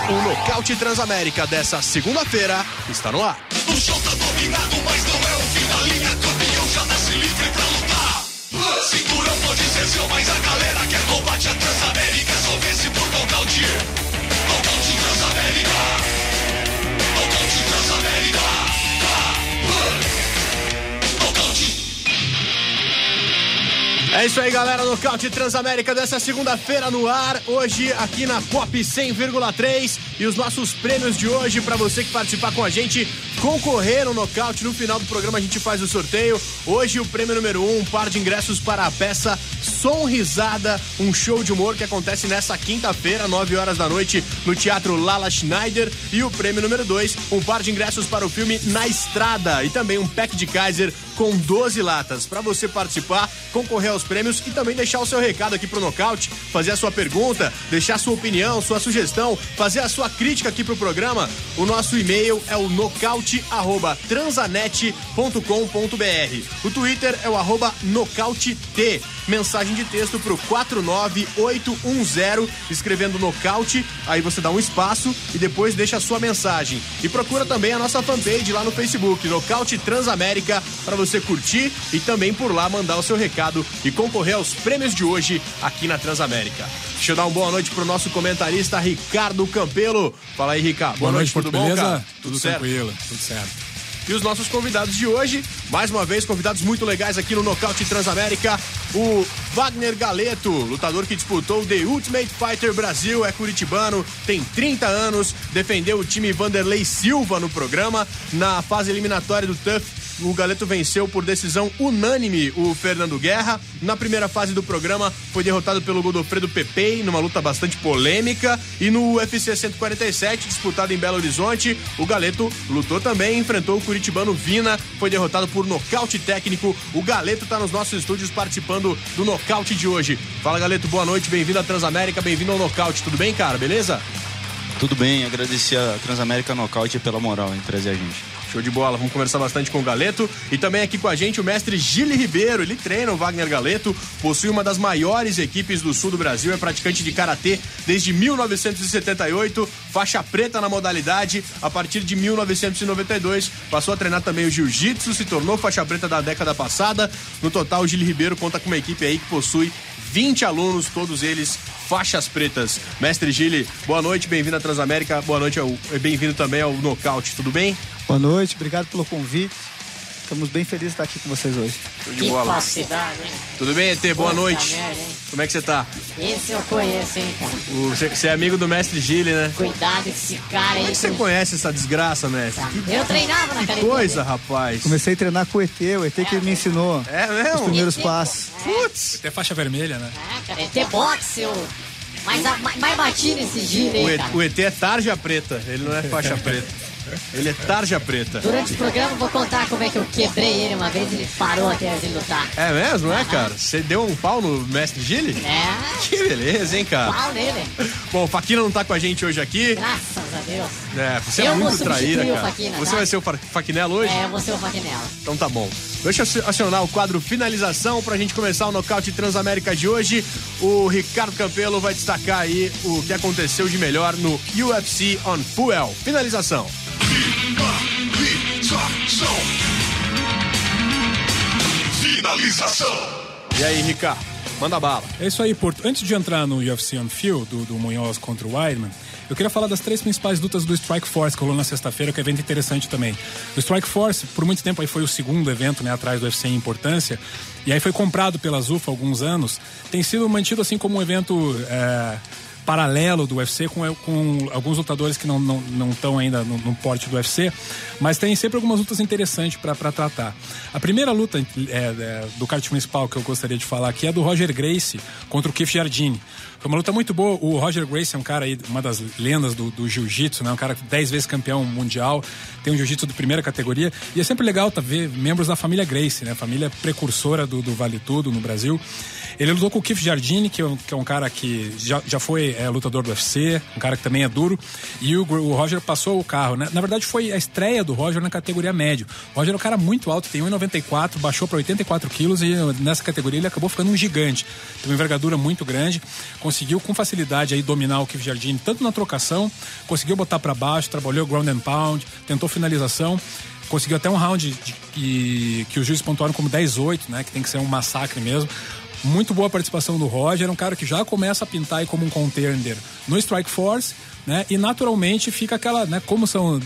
O Nocaute Transamérica dessa segunda-feira está no ar. O show tá dominado, mas não é o fim da linha. Campeão já nasce livre pra lutar. Cinturão pode ser seu, mas a galera quer combate. A Transamérica só vence por nocaute. Nocaute Transamérica. Nocaute Transamérica. Nocaute. É isso aí, galera. Nocaute Transamérica dessa segunda-feira no ar. Hoje aqui na Pop 100,3. E os nossos prêmios de hoje, para você que participar com a gente, concorrer no nocaute. No final do programa a gente faz o sorteio. Hoje o prêmio número 1, um par de ingressos para a peça Sonrisada, um show de humor que acontece nessa quinta-feira, 9 horas da noite, no Teatro Lala Schneider. E o prêmio número 2, um par de ingressos para o filme Na Estrada. E também um pack de Kaiser com 12 latas. Para você participar, concorrer aos prêmios e também deixar o seu recado aqui pro nocaute, fazer a sua pergunta, deixar a sua opinião, sua sugestão, fazer a sua crítica aqui pro programa. O nosso e-mail é o nocaute@transanet.com.br. O Twitter é o @nocautet. Mensagem de texto pro 49810, escrevendo nocaute, aí você dá um espaço e depois deixa a sua mensagem. E procura também a nossa fanpage lá no Facebook, Nocaute Transamérica, para você curtir e também por lá mandar o seu recado e concorrer aos prêmios de hoje aqui na Transamérica. Deixa eu dar uma boa noite pro nosso comentarista Ricardo Campelo. Fala aí, Ricardo. Boa noite, tudo beleza? bom, cara? Tudo certo? tranquilo, tudo certo. E os nossos convidados de hoje, mais uma vez, convidados muito legais aqui no Nocaute Transamérica. O Wagner Galeto, lutador que disputou The Ultimate Fighter Brasil, é curitibano, tem 30 anos, defendeu o time Vanderlei Silva no programa. Na fase eliminatória do TUF, o Galeto venceu por decisão unânime o Fernando Guerra. Na primeira fase do programa, foi derrotado pelo Godofredo Pepei, numa luta bastante polêmica. E no UFC 147, disputado em Belo Horizonte, o Galeto lutou também, enfrentou o curitibano Vina, foi derrotado por nocaute técnico. O Galeto tá nos nossos estúdios participando do nocaute de hoje. Fala, Galeto, boa noite, bem-vindo à Transamérica, bem-vindo ao nocaute. Tudo bem, cara? Beleza? Tudo bem, agradecer a Transamérica Nocaute pela moral em trazer a gente. Show de bola, vamos conversar bastante com o Galeto. E também aqui com a gente o mestre Gili Ribeiro. Ele treina o Wagner Galeto, possui uma das maiores equipes do sul do Brasil, é praticante de karatê desde 1978, faixa preta na modalidade. A partir de 1992 passou a treinar também o jiu-jitsu, se tornou faixa preta da década passada. No total, o Gili Ribeiro conta com uma equipe aí que possui 20 alunos, todos eles faixas pretas. Mestre Gili, boa noite, bem-vindo à Transamérica, boa noite, bem-vindo também ao Nocaute, tudo bem? Boa noite, obrigado pelo convite. Estamos bem felizes de estar aqui com vocês hoje. De bola. Falsidade, hein? Tudo bem, ET? Boa noite. Merda, hein? Como é que você tá? Esse eu conheço, hein, cara? Você é amigo do mestre Gili, né? Cuidado com esse cara, Como é hein? que você conhece essa desgraça, mestre? Eu treinava na Que academia. coisa, rapaz. Comecei a treinar com o ET que me ensinou É os mesmo? primeiros passos. Putz! Até faixa vermelha, né? Cara, é ter boxe, eu... mais batido esse giro aí, cara. O ET é tarja preta, ele não é faixa preta. Ele é tarja preta. Durante o programa eu vou contar como é que eu quebrei ele uma vez, ele parou até de lutar. É mesmo, não é, cara? Você deu um pau no mestre Gili? É, Que beleza, hein, cara? pau nele. Bom, o Faquina não tá com a gente hoje aqui. Graças a Deus. É, você é Eu muito vou substituir traíra, o cara. Faquina, Você tá? vai ser o Faquinela hoje? É, eu vou ser o Faquinela. Então tá bom. Deixa eu acionar o quadro finalização pra gente começar o Nocaute Transamérica de hoje. O Ricardo Campelo vai destacar aí o que aconteceu de melhor no UFC on Fuel. Finalização. Finalização. E aí, Ricardo? Manda bala. É isso aí, Porto. Antes de entrar no UFC on Field, do Munhoz contra o Weidman, eu queria falar das 3 principais lutas do Strike Force que rolou na sexta-feira, que é um evento interessante também. O Strike Force, por muito tempo, aí foi o segundo evento, né, atrás do UFC em importância, e aí foi comprado pela Zuffa há alguns anos. Tem sido mantido assim como um evento paralelo do UFC, com alguns lutadores que não estão ainda no porte do UFC, mas tem sempre algumas lutas interessantes para tratar. A primeira luta do card principal que eu gostaria de falar aqui é do Roger Gracie contra o Keith Jardine. Foi uma luta muito boa. O Roger Gracie é um cara aí, uma das lendas do jiu-jitsu, né? Um cara 10 vezes campeão mundial, tem um jiu-jitsu de primeira categoria, e é sempre legal ver membros da família Gracie, né? Família precursora do Vale Tudo no Brasil. Ele lutou com o Keith Jardine, que é um cara que já foi lutador do UFC, um cara que também é duro, e o Roger passou o carro, né? Na verdade foi a estreia do Roger na categoria médio. O Roger é um cara muito alto, tem 1,94, baixou para 84 quilos e nessa categoria ele acabou ficando um gigante. Tem uma envergadura muito grande, conseguiu com facilidade aí dominar o Keith Jardine, tanto na trocação, conseguiu botar para baixo, trabalhou ground and pound, tentou finalização, conseguiu até um round que os juízes pontuaram como 10-8, né? Que tem que ser um massacre mesmo. Muito boa participação do Roger, é um cara que já começa a pintar aí como um contender no Strikeforce, né? E naturalmente fica aquela, né? Como são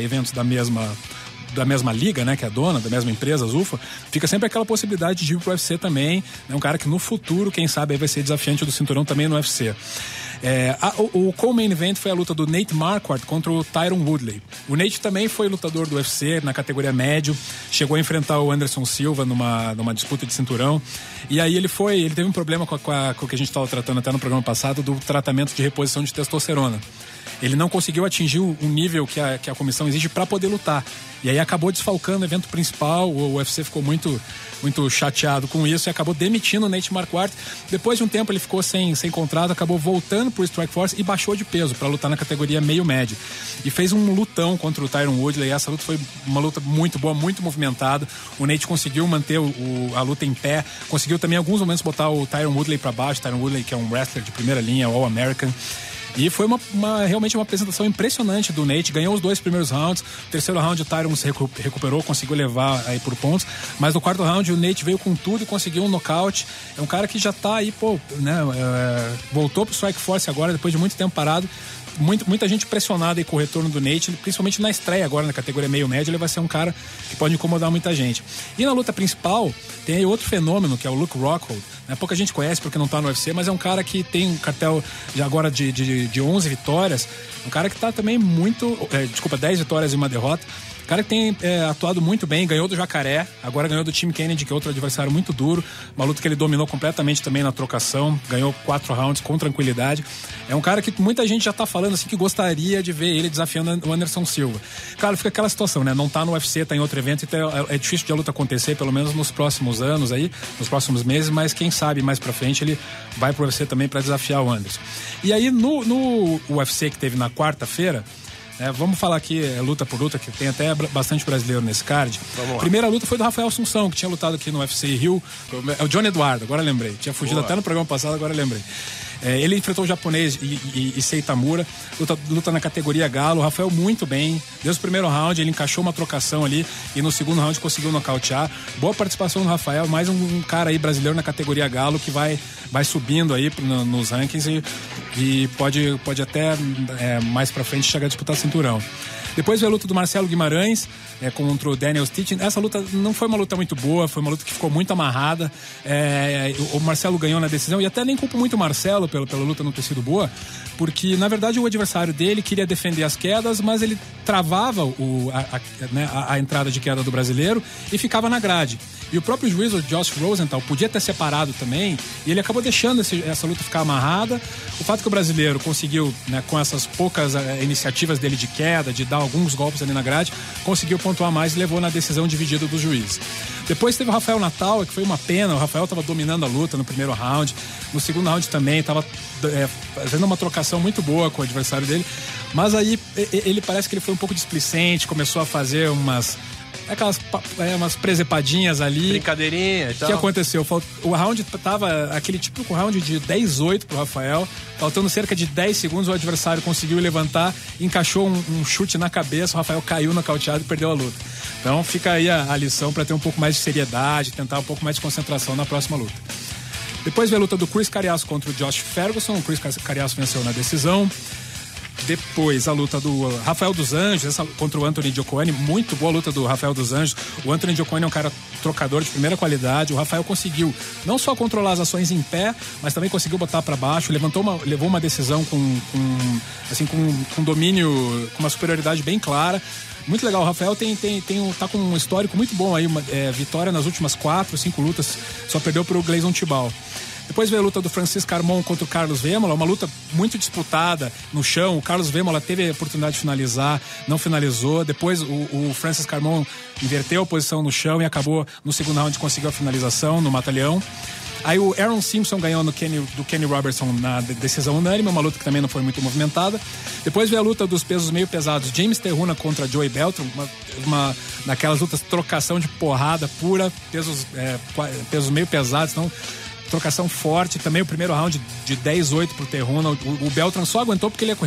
eventos da mesma liga, né, que é a dona, da mesma empresa, a Zuffa, fica sempre aquela possibilidade de ir pro UFC também, né, um cara que no futuro, quem sabe, aí vai ser desafiante do cinturão também no UFC. O co-main event foi a luta do Nate Marquardt contra o Tyron Woodley. O Nate também foi lutador do UFC na categoria médio, chegou a enfrentar o Anderson Silva numa disputa de cinturão, e aí ele teve um problema com o que a gente estava tratando até no programa passado, do tratamento de reposição de testosterona. Ele não conseguiu atingir o nível que a comissão exige para poder lutar. E aí acabou desfalcando o evento principal. O UFC ficou muito, muito chateado com isso e acabou demitindo o Nate Marquardt. Depois de um tempo ele ficou sem contrato, acabou voltando pro Strikeforce e baixou de peso para lutar na categoria meio-médio. E fez um lutão contra o Tyron Woodley. Essa luta foi uma luta muito boa, muito movimentada. O Nate conseguiu manter a luta em pé, conseguiu também em alguns momentos botar o Tyron Woodley para baixo. Tyron Woodley, que é um wrestler de primeira linha, All-American. E foi realmente uma apresentação impressionante do Nate. Ganhou os 2 primeiros rounds. O terceiro round o Tyron se recuperou, conseguiu levar aí por pontos. Mas no quarto round o Nate veio com tudo e conseguiu um nocaute. É um cara que já tá aí, voltou pro Strikeforce agora, depois de muito tempo parado. Muita gente pressionada aí com o retorno do Nate, principalmente na estreia agora na categoria meio-médio. Ele vai ser um cara que pode incomodar muita gente. E na luta principal tem aí outro fenômeno, que é o Luke Rockhold, né? Pouca gente conhece porque não tá no UFC, mas é um cara que tem um cartel de agora de 11 vitórias, um cara que tá também 10 vitórias e uma derrota. Cara que tem atuado muito bem, ganhou do Jacaré, agora ganhou do Tim Kennedy, que é outro adversário muito duro, uma luta que ele dominou completamente também na trocação, ganhou 4 rounds com tranquilidade. É um cara que muita gente já tá falando assim que gostaria de ver ele desafiando o Anderson Silva. Claro, fica aquela situação, né? Não tá no UFC, tá em outro evento, então é difícil de a luta acontecer, pelo menos nos próximos anos aí, nos próximos meses, mas quem sabe mais pra frente ele vai pro UFC também pra desafiar o Anderson. E aí no UFC que teve na quarta-feira, vamos falar aqui luta por luta, que tem até bastante brasileiro nesse card. A primeira luta foi do Rafael Assunção, que tinha lutado aqui no UFC Rio. É o Johnny Eduardo, agora lembrei. Tinha fugido até no programa passado, agora lembrei. Ele enfrentou o japonês Issei Tamura, luta na categoria galo. O Rafael muito bem, desde o primeiro round ele encaixou uma trocação ali e no segundo round conseguiu nocautear. Boa participação do Rafael, mais um cara aí brasileiro na categoria galo que vai subindo aí nos rankings e pode até mais pra frente chegar a disputar cinturão. Depois veio a luta do Marcelo Guimarães contra o Daniel Stitchen. Essa luta não foi uma luta muito boa, foi uma luta que ficou muito amarrada. O Marcelo ganhou na decisão, e até nem culpo muito o Marcelo pela luta não ter sido boa, porque na verdade o adversário dele queria defender as quedas, mas ele travava a entrada de queda do brasileiro e ficava na grade. E o próprio juiz, o Josh Rosenthal, podia ter separado também, e ele acabou deixando essa luta ficar amarrada. O fato que o brasileiro conseguiu, com essas poucas iniciativas dele de queda, de dar alguns golpes ali na grade, conseguiu pontuar mais e levou na decisão dividida do juiz. Depois teve o Rafael Natal, que foi uma pena. O Rafael estava dominando a luta no primeiro round, no segundo round também estava fazendo uma trocação muito boa com o adversário dele, mas aí ele parece que ele foi um pouco displicente, começou a fazer umas presepadinhas ali. Brincadeirinha e tal. O que aconteceu? O round tava aquele típico round de 10-8 pro Rafael. Faltando cerca de 10 segundos, o adversário conseguiu levantar, encaixou um chute na cabeça, o Rafael caiu nocauteado e perdeu a luta. Então fica aí a lição para ter um pouco mais de seriedade, tentar um pouco mais de concentração na próxima luta. Depois veio a luta do Chris Cariasso contra o Josh Ferguson. O Chris Cariasso venceu na decisão. Depois a luta do Rafael dos Anjos contra o Anthony Giocoani. Muito boa luta do Rafael dos Anjos. O Anthony Giocoani é um cara trocador de primeira qualidade. O Rafael conseguiu não só controlar as ações em pé, mas também conseguiu botar para baixo. Levou uma decisão com domínio, com uma superioridade bem clara. Muito legal. O Rafael tá com um histórico muito bom aí, vitória nas últimas 4, 5 lutas, só perdeu pro Gleison Tibau. Depois veio a luta do Francisco Carmon contra o Carlos Vémola, uma luta muito disputada no chão. O Carlos Vémola teve a oportunidade de finalizar, não finalizou. Depois o Francisco Carmon inverteu a posição no chão e acabou no segundo round, conseguiu a finalização no mata-leão. Aí o Aaron Simpson ganhou do Kenny Robertson na decisão unânime, uma luta que também não foi muito movimentada. Depois veio a luta dos pesos meio pesados, James Terruna contra Joey Beltran, uma daquelas lutas trocação de porrada pura, pesos meio pesados, então trocação forte, também o primeiro round de 10-8 pro Terruna. O Beltran só aguentou porque ele é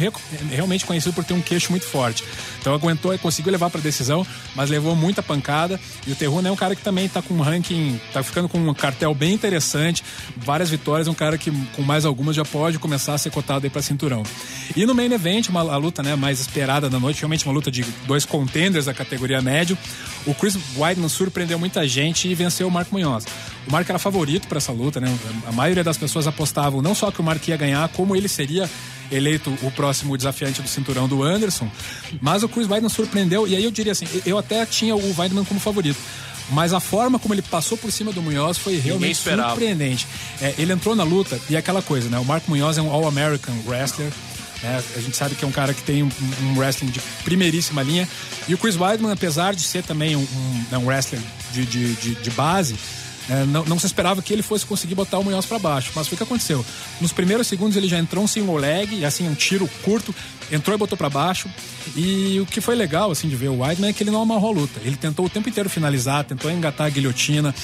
realmente conhecido por ter um queixo muito forte. Então aguentou e conseguiu levar pra decisão, mas levou muita pancada. E o Terruna é um cara que também tá com um ranking, tá ficando com um cartel bem interessante, várias vitórias, um cara que com mais algumas já pode começar a ser cotado aí pra cinturão. E no main event, a luta, né, mais esperada da noite, realmente uma luta de 2 contenders da categoria médio. O Chris Weidman surpreendeu muita gente e venceu o Mark Munhoz. O Mark era favorito para essa luta, né? A maioria das pessoas apostavam não só que o Mark ia ganhar, como ele seria eleito o próximo desafiante do cinturão do Anderson. Mas o Chris Weidman surpreendeu, e aí eu diria assim, eu até tinha o Weidman como favorito. Mas a forma como ele passou por cima do Munhoz foi realmente surpreendente. Ele entrou na luta e é aquela coisa, né? O Mark Munhoz é um All-American wrestler. A gente sabe que é um cara que tem um wrestling de primeiríssima linha. E o Chris Weidman, apesar de ser também um wrestler de base, não se esperava que ele fosse conseguir botar o Munhoz pra baixo. Mas foi o que aconteceu. Nos primeiros segundos ele já entrou um single leg, e assim, um tiro curto, entrou e botou pra baixo. E o que foi legal, assim, de ver o Weidman é que ele não amarrou a luta. Ele tentou o tempo inteiro finalizar, tentou engatar a guilhotina,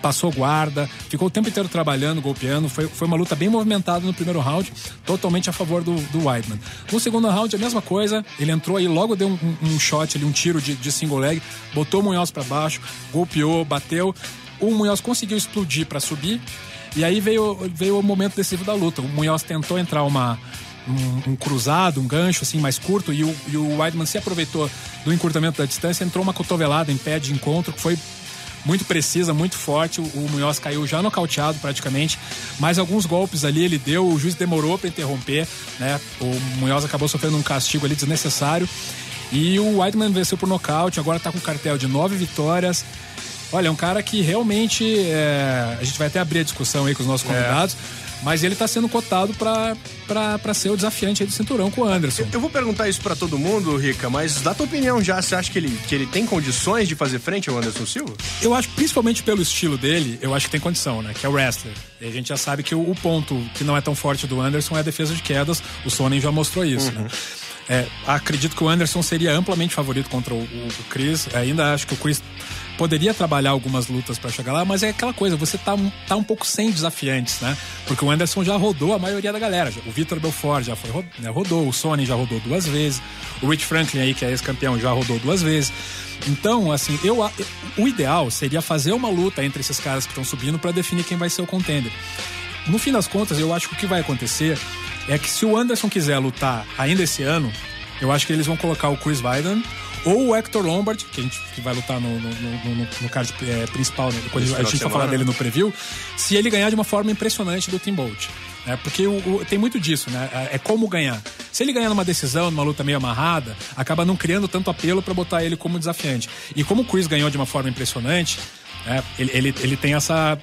passou guarda, ficou o tempo inteiro trabalhando, golpeando. Foi uma luta bem movimentada no primeiro round, totalmente a favor do Weidman. No segundo round, a mesma coisa, ele entrou aí, logo deu um shot ali, um tiro de single leg, botou o Munhoz pra baixo, golpeou, bateu. O Munhoz conseguiu explodir para subir, e aí veio o momento decisivo da luta. O Munhoz tentou entrar um cruzado, um gancho assim mais curto, e o Weidman se aproveitou do encurtamento da distância, entrou uma cotovelada em pé de encontro, que foi muito precisa, muito forte. O Munhoz caiu já nocauteado praticamente, mas alguns golpes ali ele deu, o juiz demorou para interromper, né? O Munhoz acabou sofrendo um castigo ali desnecessário, e o Weidman venceu por nocaute, agora tá com um cartel de 9 vitórias. Olha, é um cara que realmente, a gente vai até abrir a discussão aí com os nossos convidados, mas ele tá sendo cotado pra ser o desafiante aí do cinturão com o Anderson. Eu vou perguntar isso pra todo mundo, Rica, mas dá tua opinião já, você acha que ele tem condições de fazer frente ao Anderson Silva? Eu acho, principalmente pelo estilo dele, eu acho que tem condição, né, que é o wrestler. E a gente já sabe que o ponto que não é tão forte do Anderson é a defesa de quedas, o Sonnen já mostrou isso, né? Acredito que o Anderson seria amplamente favorito contra o Chris, ainda acho que o Chris poderia trabalhar algumas lutas pra chegar lá, mas é aquela coisa, você tá um pouco sem desafiantes, né? Porque o Anderson já rodou a maioria da galera. O Vitor Belfort já rodou, o Sonnen já rodou 2 vezes, o Rich Franklin aí, que é ex-campeão, já rodou 2 vezes. Então, assim, o ideal seria fazer uma luta entre esses caras que estão subindo pra definir quem vai ser o contender. No fim das contas, eu acho que o que vai acontecer é que se o Anderson quiser lutar ainda esse eu acho que eles vão colocar o Chris Weidman ou o Hector Lombard, que vai lutar no card principal, né? Quando a gente vai falar dele no preview, se ele ganhar de uma forma impressionante do Tim Bolt. Né? Porque tem muito disso, né? É como ganhar. Se ele ganhar numa decisão, numa luta meio amarrada, acaba não criando tanto apelo pra botar ele como desafiante. E como o Chris ganhou de uma forma impressionante, ele tem essa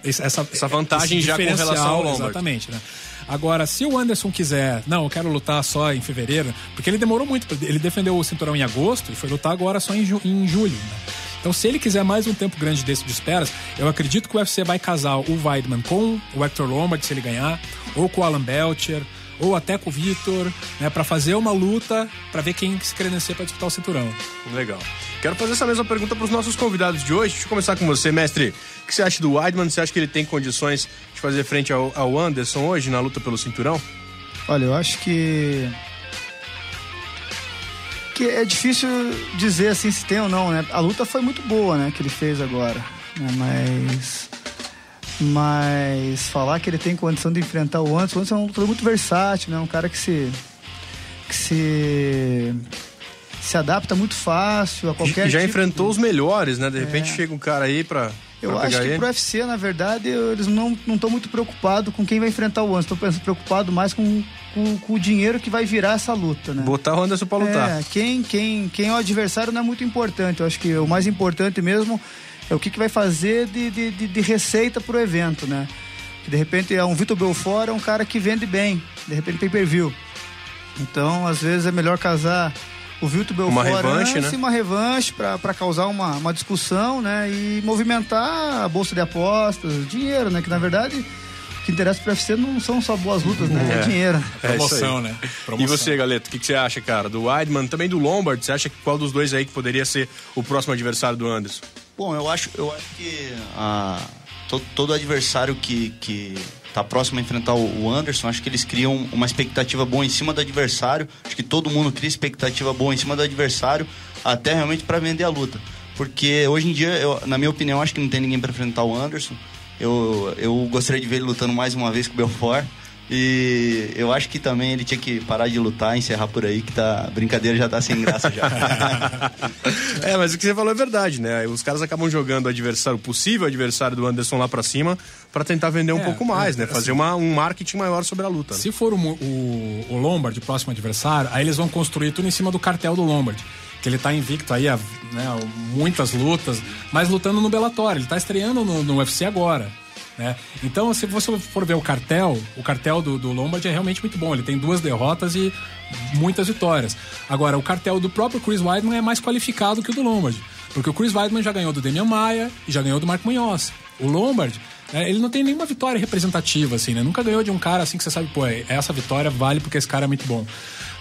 vantagem já com relação ao Lombard. Exatamente, né? Agora, se o Anderson quiser, eu quero lutar só em fevereiro, porque ele demorou muito, ele defendeu o cinturão em agosto e foi lutar agora só em julho, né? Então, se ele quiser mais um tempo grande desse de esperas, eu acredito que o UFC vai casar o Weidman com o Hector Lombard, se ele ganhar, ou com o Alan Belcher, ou até com o Vitor, né, pra fazer uma luta pra ver quem se credencia pra disputar o cinturão. Legal. Quero fazer essa mesma pergunta pros nossos convidados de hoje. Deixa eu começar com você, mestre. O que você acha do Weidman? Você acha que ele tem condições de fazer frente ao Anderson hoje na luta pelo cinturão? Olha, eu acho que é difícil dizer assim se tem ou não, né? A luta foi muito boa, né, que ele fez agora, né? Mas falar que ele tem condição de enfrentar o Anderson é um lutador muito versátil, né? Um cara que se adapta muito fácil a qualquer já tipo enfrentou os melhores, né? De repente chega um cara aí pra eu acho que pro UFC, na verdade, eles não estão muito preocupados com quem vai enfrentar o Anderson. Estão preocupados mais com o dinheiro que vai virar essa luta, né? Botar o Anderson pra lutar. Quem é o adversário não é muito importante. Eu acho que o mais importante mesmo é o que vai fazer de receita pro evento, né? Que de repente um Vitor Belfort é um cara que vende bem, de repente pay-per-view. Então, às vezes é melhor casar o Vitor Belfort uma revanche, né? Uma revanche para causar uma discussão, né? E movimentar a bolsa de apostas, dinheiro, né? Que na verdade o que interessa pro UFC não são só boas lutas, né? É dinheiro. Promoção, né? E você, Galeto, o que você acha, cara? Do Weidman, também do Lombard, você acha que qual dos dois aí que poderia ser o próximo adversário do Anderson? Bom, eu acho que todo adversário que tá próximo a enfrentar o Anderson, acho que eles criam uma expectativa boa em cima do adversário. Acho que todo mundo cria expectativa boa em cima do adversário, até realmente para vender a luta. Porque hoje em dia, na minha opinião, acho que não tem ninguém para enfrentar o Anderson. Eu gostaria de ver ele lutando mais uma vez com o Belfort. E eu acho que também ele tinha que parar de lutar, encerrar por aí, que a brincadeira já tá sem graça já. Mas o que você falou é verdade, né? Os caras acabam jogando o possível adversário do Anderson lá pra cima pra tentar vender um pouco mais, né? Fazer um marketing maior sobre a luta. Né? Se for o Lombard, o próximo adversário, aí eles vão construir tudo em cima do cartel do Lombard. Que ele tá invicto aí, né, muitas lutas, mas lutando no Bellator. Ele tá estreando no UFC agora. Né? Então, se você for ver o cartel do Lombard é realmente muito bom. Ele tem 2 derrotas e muitas vitórias. Agora, o cartel do próprio Chris Weidman é mais qualificado que o do Lombard, porque o Chris Weidman já ganhou do Demian Maia e já ganhou do Marco Munhoz. O Lombard, ele não tem nenhuma vitória representativa, assim, né? Nunca ganhou de um cara assim que você sabe, pô, essa vitória vale porque esse cara é muito bom.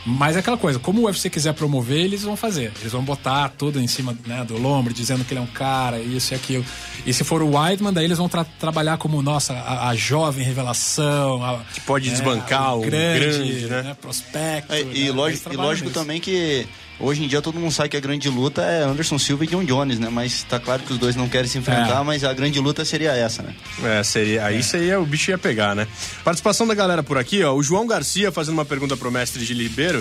Mas é aquela coisa, como o UFC quiser promover, eles vão fazer. Eles vão botar tudo em cima, né, do Lombard, dizendo que ele é um cara, isso e aquilo. E se for o Weidman, daí eles vão trabalhar como, nossa, a jovem revelação. Que pode desbancar o grande, né? Prospecto. E lógico também que hoje em dia todo mundo sabe que a grande luta é Anderson Silva e John Jones, né? Mas tá claro que os dois não querem se enfrentar, mas a grande luta seria essa, né? Seria. Aí seria, o bicho ia pegar, né? Participação da galera por aqui, ó. O João Garcia fazendo uma pergunta pro mestre Gili Ribeiro.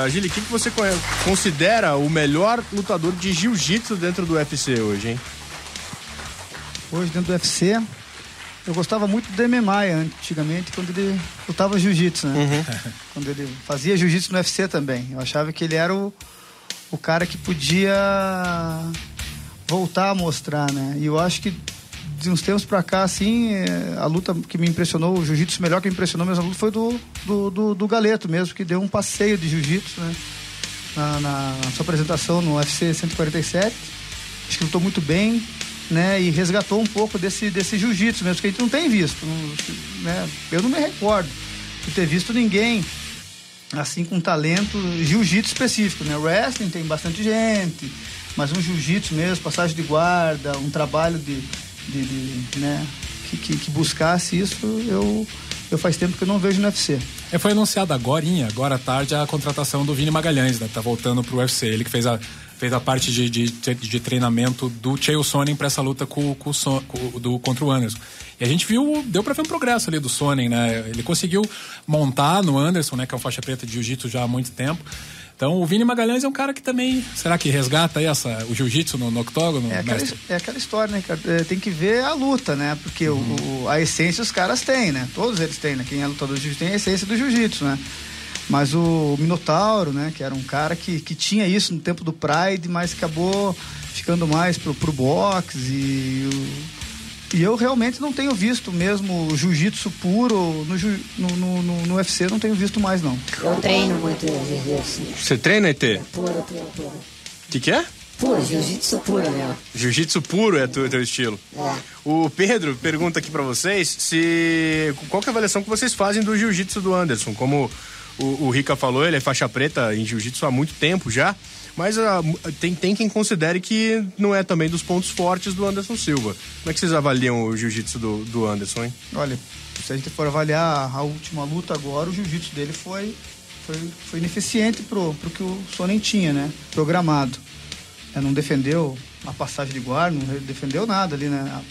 Gili, quem que você considera o melhor lutador de jiu-jitsu dentro do UFC hoje, hein? Hoje dentro do UFC, eu gostava muito do Demian Maia antigamente, quando ele lutava jiu-jitsu, né? Uhum. Quando ele fazia jiu-jitsu no UFC também. Eu achava que ele era o cara que podia voltar a mostrar, né? E eu acho que de uns tempos pra cá, assim, a luta que me impressionou, o jiu-jitsu melhor que me impressionou mesmo a luta foi do Galeto mesmo, que deu um passeio de jiu-jitsu, né? Na sua apresentação no UFC 147. Acho que lutou muito bem, né? E resgatou um pouco desse jiu-jitsu mesmo, que a gente não tem visto, né? Eu não me recordo de ter visto ninguém assim com talento jiu-jitsu específico, né? Wrestling tem bastante gente, mas um jiu-jitsu mesmo, passagem de guarda, um trabalho né? que buscasse isso, eu faz tempo que eu não vejo no UFC. Foi anunciado agora à tarde, a contratação do Vini Magalhães, né? Tá voltando pro UFC. Ele que fez a parte de treinamento do Chael Sonnen para essa luta contra o Anderson. E a gente deu para ver um progresso ali do Sonnen, né? Ele conseguiu montar no Anderson, né? Que é um faixa preta de jiu-jitsu já há muito tempo. Então o Vini Magalhães é um cara que também, será que resgata aí o jiu-jitsu no octógono? É aquela história, né, cara? Tem que ver a luta, né? Porque a essência os caras têm, né? Todos eles têm, né? Quem é lutador de jiu-jitsu tem a essência do jiu-jitsu, né? Mas o Minotauro, né? Que era um cara que tinha isso no tempo do Pride, mas acabou ficando mais pro boxe e eu realmente não tenho visto mesmo o jiu-jitsu puro no UFC, não tenho visto mais, não. Eu treino muito jiu-jitsu. Você treina, ET? Puro. O que é? Puro, jiu-jitsu puro, meu. Jiu-jitsu puro é teu estilo. É. O Pedro pergunta aqui pra vocês qual que é a avaliação que vocês fazem do jiu-jitsu do Anderson. Como o Rica falou, ele é faixa preta em jiu-jitsu há muito tempo já, mas tem quem considere que não é também dos pontos fortes do Anderson Silva. Como é que vocês avaliam o jiu-jitsu do Anderson, hein? Olha, se a gente for avaliar a última luta agora, o jiu-jitsu dele foi ineficiente pro que o Sonnen tinha, né? Programado. Não defendeu a passagem de guarda, não defendeu nada ali, né?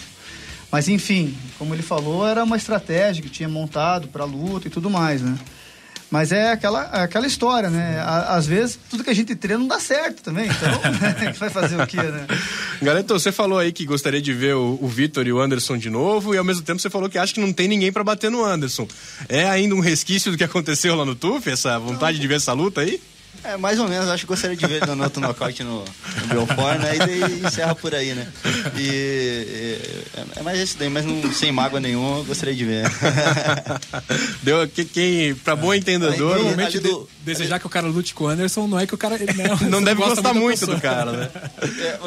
Mas enfim, como ele falou, era uma estratégia que tinha montado pra luta e tudo mais, né? Mas é aquela história, né? Às vezes, tudo que a gente treina não dá certo também. Então, vai fazer o quê, né? Galeto, você falou aí que gostaria de ver o Vitor e o Anderson de novo, e ao mesmo tempo você falou que acha que não tem ninguém pra bater no Anderson. É ainda um resquício do que aconteceu lá no TUF, essa vontade de ver essa luta aí? Mais ou menos, acho que gostaria de ver ele dando outro nocaute no Belfort, né? E daí encerra por aí, né? É mais esse daí, mas não, sem mágoa nenhuma, eu gostaria de ver. Deu pra bom entendedor, normalmente desejar que o cara lute com o Anderson não é que o cara não deve gostar muito do cara, né?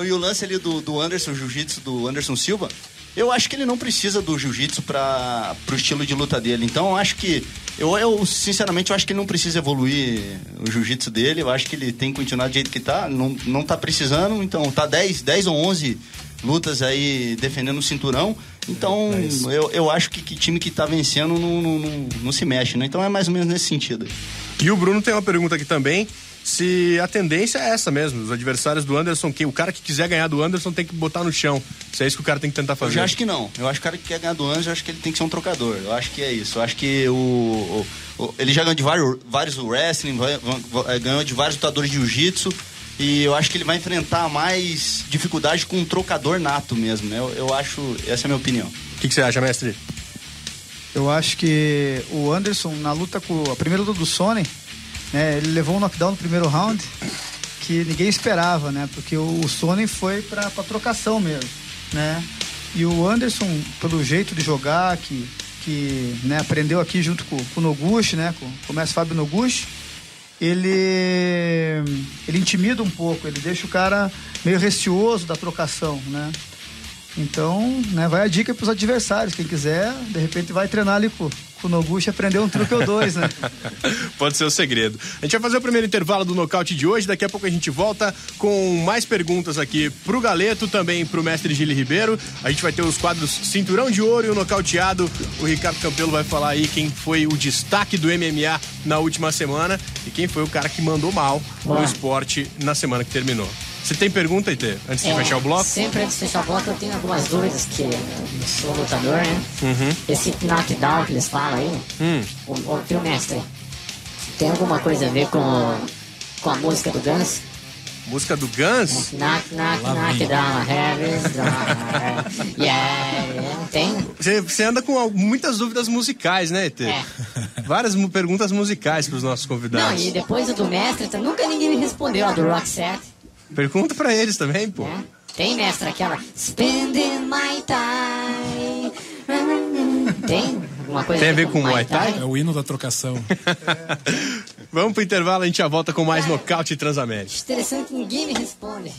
E o lance ali do Anderson, jiu-jitsu, do Anderson Silva, eu acho que ele não precisa do jiu-jitsu pro estilo de luta dele. Então eu acho que eu sinceramente eu acho que ele não precisa evoluir o jiu-jitsu dele. Eu acho que ele tem que continuar do jeito que tá. Não tá precisando, então tá 10 ou 11 lutas aí defendendo o cinturão. Então eu acho que time que tá vencendo não se mexe, né? Então é mais ou menos nesse sentido. E o Bruno tem uma pergunta aqui também. Se a tendência é essa mesmo, os adversários do Anderson, o cara que quiser ganhar do Anderson tem que botar no chão. Se é isso que o cara tem que tentar fazer. Eu já acho que não. Eu acho que o cara que quer ganhar do Anderson, eu acho que ele tem que ser um trocador. Eu acho que é isso. Eu acho que ele já ganhou de vários wrestling, ganhou de vários lutadores de jiu-jitsu. E eu acho que ele vai enfrentar mais dificuldade com um trocador nato mesmo. Eu acho, essa é a minha opinião. O que você acha, mestre? Eu acho que o Anderson, na luta com a primeira luta do Sonnen, né, ele levou um knockdown no primeiro round que ninguém esperava, né? Porque o Sonnen foi pra trocação mesmo, né? E o Anderson, pelo jeito de jogar, que né, aprendeu aqui junto com o Noguchi, né? Com o mestre Fábio Noguchi, ele intimida um pouco, ele deixa o cara meio receoso da trocação, né? Então, né, vai a dica pros adversários, quem quiser, de repente vai treinar ali com o Noguchi, aprender um truque ou dois, né? Pode ser o segredo. A gente vai fazer o primeiro intervalo do nocaute de hoje, daqui a pouco a gente volta com mais perguntas aqui pro Galeto, também pro mestre Gili Ribeiro. A gente vai ter os quadros Cinturão de Ouro e o Nocauteado. O Ricardo Campelo vai falar aí quem foi o destaque do MMA na última semana e quem foi o cara que mandou mal no esporte na semana que terminou. Você tem pergunta, Ité? Antes de fechar o bloco? Sempre antes de fechar o bloco eu tenho algumas dúvidas, que eu sou lutador, né? Esse knockdown que eles falam aí, o mestre, tem alguma coisa a ver com a música do Guns? Música do Guns? Knockdown, yeah, tem? Você anda com muitas dúvidas musicais, né, Ité? Várias perguntas musicais pros nossos convidados. Não, e depois do mestre, nunca ninguém me respondeu, a do Roxette. Pergunta pra eles também, pô. Tem, mestre, aquela Spending My Time. Tem alguma coisa tem a ver com Muay Thai? É o hino da trocação. Vamos pro intervalo, a gente já volta com mais Nocaute Transamérica. Interessante que ninguém me responde.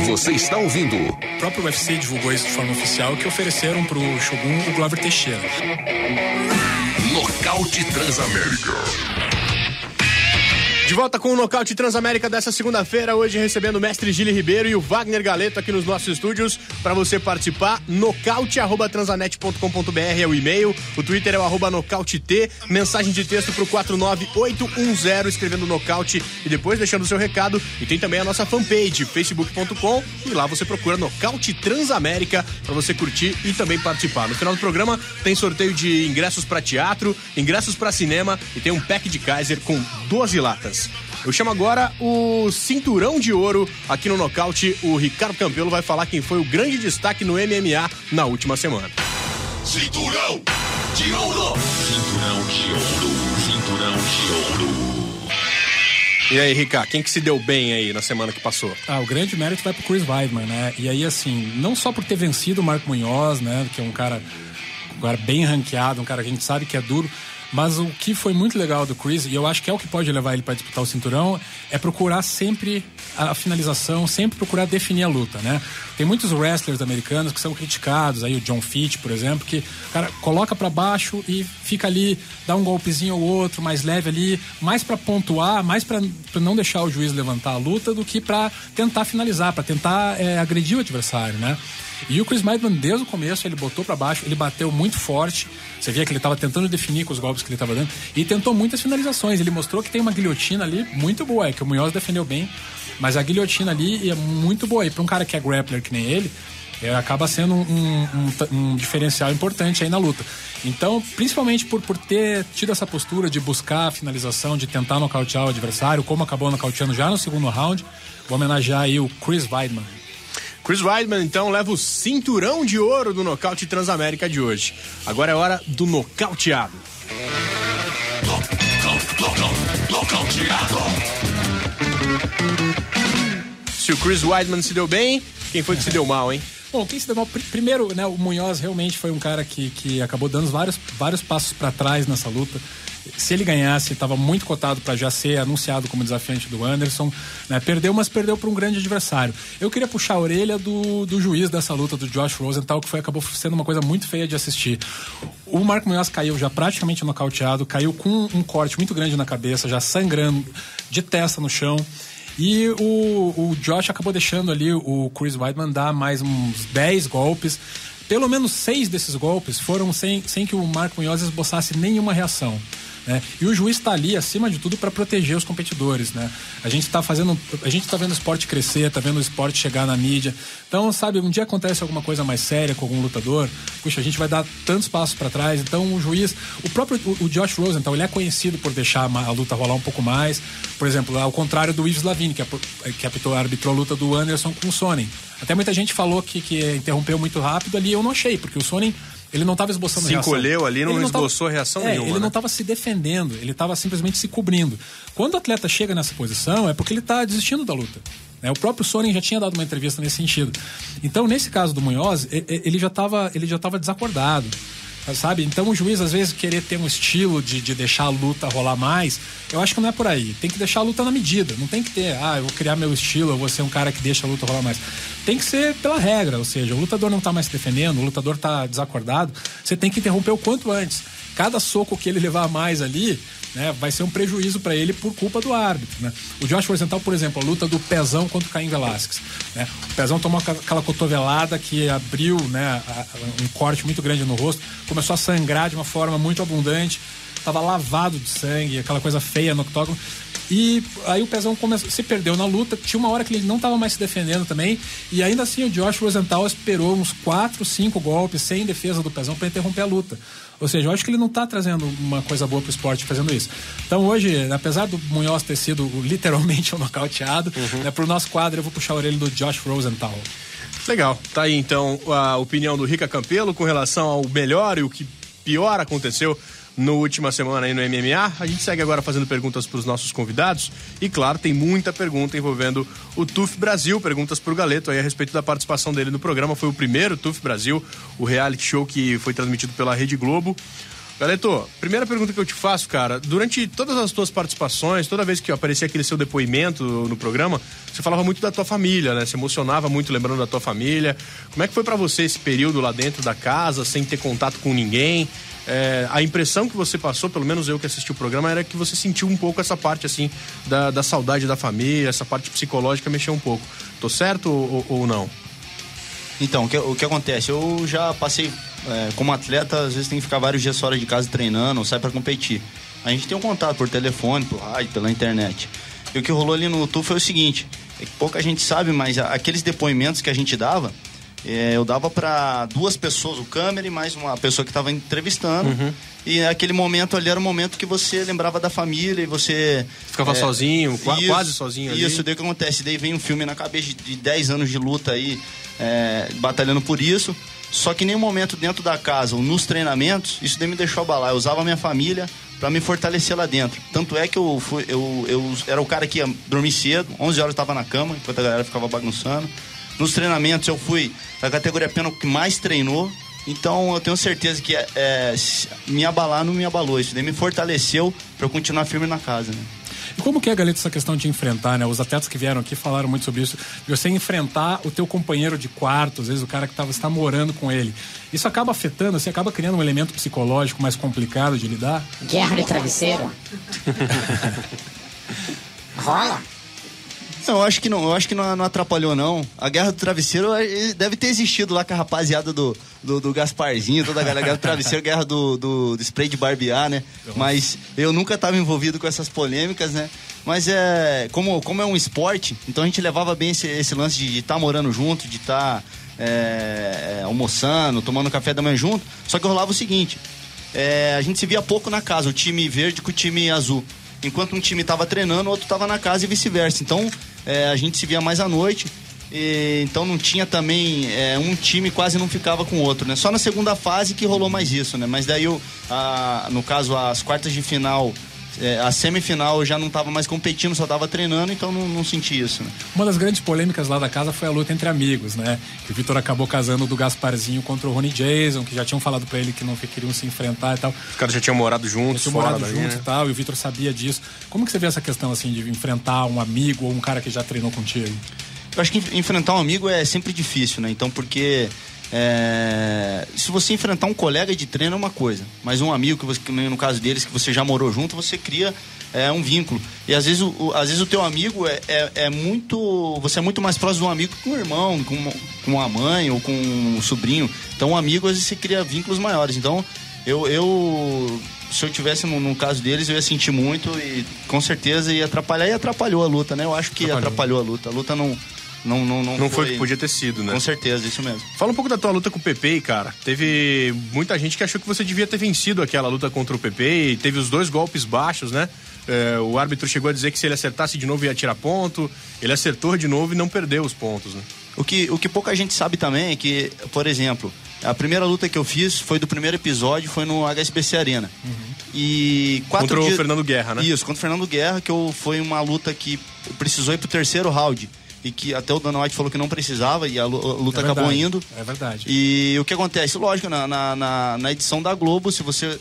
Você está ouvindo. O próprio UFC divulgou isso de forma oficial, que ofereceram pro Shogun o Glover Teixeira. Nocaute Transamérica. De volta com o Nocaute Transamérica dessa segunda-feira, hoje recebendo o mestre Gili Ribeiro e o Wagner Galeto aqui nos nossos estúdios. Para você participar, nocaute@transanet.com.br é o e-mail, o Twitter é o @nocautet, mensagem de texto pro 49810, escrevendo nocaute e depois deixando o seu recado. E tem também a nossa fanpage, facebook.com, e lá você procura Nocaute Transamérica para você curtir e também participar. No final do programa tem sorteio de ingressos para teatro, ingressos para cinema e tem um pack de Kaiser com 12 latas. Eu chamo agora o Cinturão de Ouro aqui no Nocaute. O Ricardo Campelo vai falar quem foi o grande destaque no MMA na última semana. Cinturão de Ouro. Cinturão de Ouro. Cinturão de Ouro. E aí, Ricardo, quem que se deu bem aí na semana que passou? O grande mérito vai pro Chris Weidman, né? E aí, assim, não só por ter vencido o Marco Munhoz, né? Que é um cara bem ranqueado, um cara que a gente sabe que é duro. Mas o que foi muito legal do Chris, e eu acho que é o que pode levar ele para disputar o cinturão, é procurar sempre a finalização, sempre procurar definir a luta, né? Tem muitos wrestlers americanos que são criticados, aí o John Fitch, por exemplo, que o cara coloca para baixo e fica ali, dá um golpezinho ou outro, mais leve ali, mais para pontuar, mais para não deixar o juiz levantar a luta do que para tentar finalizar, para tentar agredir o adversário, né? E o Chris Weidman, desde o começo, ele botou pra baixo, ele bateu muito forte. Você via que ele tava tentando definir com os golpes que ele tava dando. E tentou muitas finalizações. Ele mostrou que tem uma guilhotina ali muito boa. É que o Munhoz defendeu bem, mas a guilhotina ali é muito boa. E pra um cara que é grappler que nem ele, acaba sendo um diferencial importante aí na luta. Então, principalmente por ter tido essa postura de buscar a finalização, de tentar nocautear o adversário, como acabou nocauteando já no segundo round, vou homenagear aí o Chris Weidman. Chris Weidman, então, leva o cinturão de ouro do Nocaute Transamérica de hoje. Agora é hora do nocauteado. Se o Chris Weidman se deu bem, quem foi que se deu mal, hein? Bom, quem se deu mal? Primeiro, né, o Munhoz realmente foi um cara que acabou dando vários passos para trás nessa luta. Se ele ganhasse, estava muito cotado para já ser anunciado como desafiante do Anderson, né? Perdeu, mas perdeu para um grande adversário. Eu queria puxar a orelha do juiz dessa luta, do Josh Rosenthal, que acabou sendo uma coisa muito feia de assistir. O Marco Munhoz caiu já praticamente nocauteado, caiu com um corte muito grande na cabeça, já sangrando de testa no chão. E o Josh acabou deixando ali o Chris Weidman dar mais uns 10 golpes. Pelo menos 6 desses golpes foram sem que o Marco Munhoz esboçasse nenhuma reação. Né? E o juiz está ali, acima de tudo, para proteger os competidores, né? A gente tá vendo o esporte crescer, tá vendo o esporte chegar na mídia. Então, sabe, um dia acontece alguma coisa mais séria com algum lutador, puxa, a gente vai dar tantos passos para trás. Então, o juiz, o Josh Rosenthal, ele é conhecido por deixar a luta rolar um pouco mais. Por exemplo, ao contrário do Yves Lavigne, que arbitrou a luta do Anderson com o Sonnen. Até muita gente falou que interrompeu muito rápido ali, eu não achei, porque o Sonnen, ele não estava esboçando reação. Se encolheu ali, não esboçou reação nenhuma. Ele não estava se defendendo, ele estava simplesmente se cobrindo. Quando o atleta chega nessa posição, é porque ele está desistindo da luta. O próprio Sonnen já tinha dado uma entrevista nesse sentido. Então, nesse caso do Munhoz, ele já estava desacordado. Sabe? Então o juiz às vezes querer ter um estilo de deixar a luta rolar mais, eu acho que não é por aí. Tem que deixar a luta na medida. Não tem que ter, eu vou criar meu estilo, eu vou ser um cara que deixa a luta rolar mais. Tem que ser pela regra, ou seja, o lutador não tá mais se defendendo, o lutador tá desacordado, você tem que interromper o quanto antes. Cada soco que ele levar mais ali, né, vai ser um prejuízo para ele por culpa do árbitro, né? O Josh Rosenthal, por exemplo, a luta do Pezão contra o Caim Velasquez, né? O Pezão tomou aquela cotovelada que abriu, né, um corte muito grande no rosto, começou a sangrar de uma forma muito abundante, estava lavado de sangue, aquela coisa feia no octógono. E aí o Pezão se perdeu na luta. Tinha uma hora que ele não estava mais se defendendo também, e ainda assim o Josh Rosenthal esperou uns 4, 5 golpes sem defesa do Pezão para interromper a luta. Ou seja, eu acho que ele não está trazendo uma coisa boa pro esporte fazendo isso. Então hoje, apesar do Munhoz ter sido literalmente um nocauteado, né, pro nosso quadro eu vou puxar a orelha do Josh Rosenthal. Legal, tá aí então a opinião do Rica Campelo com relação ao melhor e o que pior aconteceu na última semana aí no MMA. A gente segue agora fazendo perguntas para os nossos convidados e, claro, tem muita pergunta envolvendo o TUF Brasil, perguntas para o Galeto aí a respeito da participação dele no programa. Foi o primeiro TUF Brasil, o reality show que foi transmitido pela Rede Globo. Galeto, primeira pergunta que eu te faço, cara, durante todas as tuas participações, toda vez que aparecia aquele seu depoimento no programa, você falava muito da tua família, né? Se emocionava muito lembrando da tua família. Como é que foi pra você esse período lá dentro da casa, sem ter contato com ninguém? A impressão que você passou, pelo menos eu que assisti o programa, era que você sentiu um pouco essa parte, assim, da saudade da família, essa parte psicológica mexeu um pouco. Tô certo ou não? Então, o que acontece? Eu já passei, como atleta, às vezes tem que ficar vários dias fora de casa treinando, ou sai pra competir. A gente tem um contato por telefone, por rádio, pela internet. E o que rolou ali no TUF foi o seguinte, pouca gente sabe, mas aqueles depoimentos que a gente dava, eu dava para 2 pessoas, o câmera e mais uma pessoa que estava entrevistando. E aquele momento ali era o momento que você lembrava da família e você... Ficava sozinho, quase sozinho ali. Isso, daí o que acontece? Daí vem um filme na cabeça de 10 anos de luta aí, batalhando por isso. Só que em nenhum momento dentro da casa ou nos treinamentos, isso daí me deixou abalar. Eu usava a minha família para me fortalecer lá dentro. Tanto é que eu era o cara que ia dormir cedo, 11 horas eu estava na cama, enquanto a galera ficava bagunçando. Nos treinamentos eu fui da categoria pena que mais treinou. Então eu tenho certeza que me abalar não me abalou. Isso daí me fortaleceu para eu continuar firme na casa, né? E como que é, Galeto, essa questão de enfrentar, né? Os atletas que vieram aqui falaram muito sobre isso. De você enfrentar o teu companheiro de quarto, às vezes o cara que você está morando com ele. Isso acaba afetando, assim, acaba criando um elemento psicológico mais complicado de lidar? Guerra de travesseiro. Rola? Eu acho que não atrapalhou, não. A Guerra do Travesseiro deve ter existido lá com a rapaziada do Gasparzinho, toda a Guerra do Travesseiro, Guerra do spray de barbear, né? Mas eu nunca estava envolvido com essas polêmicas, né? Mas como é um esporte, então a gente levava bem esse lance de estar morando junto, de estar almoçando, tomando café da manhã junto. Só que rolava o seguinte, a gente se via pouco na casa, o time verde com o time azul. Enquanto um time estava treinando, o outro estava na casa e vice-versa. Então, a gente se via mais à noite. então não tinha também, um time quase não ficava com o outro, né? Só na segunda fase que rolou mais isso, né? Mas daí, no caso, as quartas de final, a semifinal eu já não estava mais competindo, só estava treinando, então não senti isso, né? Uma das grandes polêmicas lá da casa foi a luta entre amigos, né? Que o Vitor acabou casando do Gasparzinho contra o Ronnie Jason, que já tinham falado pra ele que não queriam se enfrentar e tal. Os caras já tinham morado juntos, E tal, e o Vitor sabia disso. Como que você vê essa questão, assim, de enfrentar um amigo ou um cara que já treinou contigo? Eu acho que enfrentar um amigo é sempre difícil, né? Então, porque se você enfrentar um colega de treino é uma coisa, mas um amigo, que no caso deles, que você já morou junto, você cria um vínculo. E às vezes o teu amigo você é muito mais próximo de um amigo que com um irmão, com a mãe ou com um sobrinho. Então, um amigo, às vezes, você cria vínculos maiores. Então, se eu tivesse no caso deles, eu ia sentir muito e com certeza ia atrapalhar, e atrapalhou a luta, né? Eu acho que atrapalhou a luta. A luta não foi o que podia ter sido, né? Com certeza, isso mesmo. Fala um pouco da tua luta com o Pepe, cara. Teve muita gente que achou que você devia ter vencido aquela luta contra o Pepe, e teve os 2 golpes baixos, né? O árbitro chegou a dizer que se ele acertasse de novo ia tirar ponto. Ele acertou de novo e não perdeu os pontos, né? O que pouca gente sabe também é que, por exemplo, a primeira luta que eu fiz foi do primeiro episódio, foi no HSBC Arena. E contra o Fernando Guerra, né? Isso, contra o Fernando Guerra, foi uma luta que precisou ir pro 3º round. E que até o Dana White falou que não precisava, e a luta acabou indo. É verdade. E o que acontece? Lógico, na edição da Globo, se você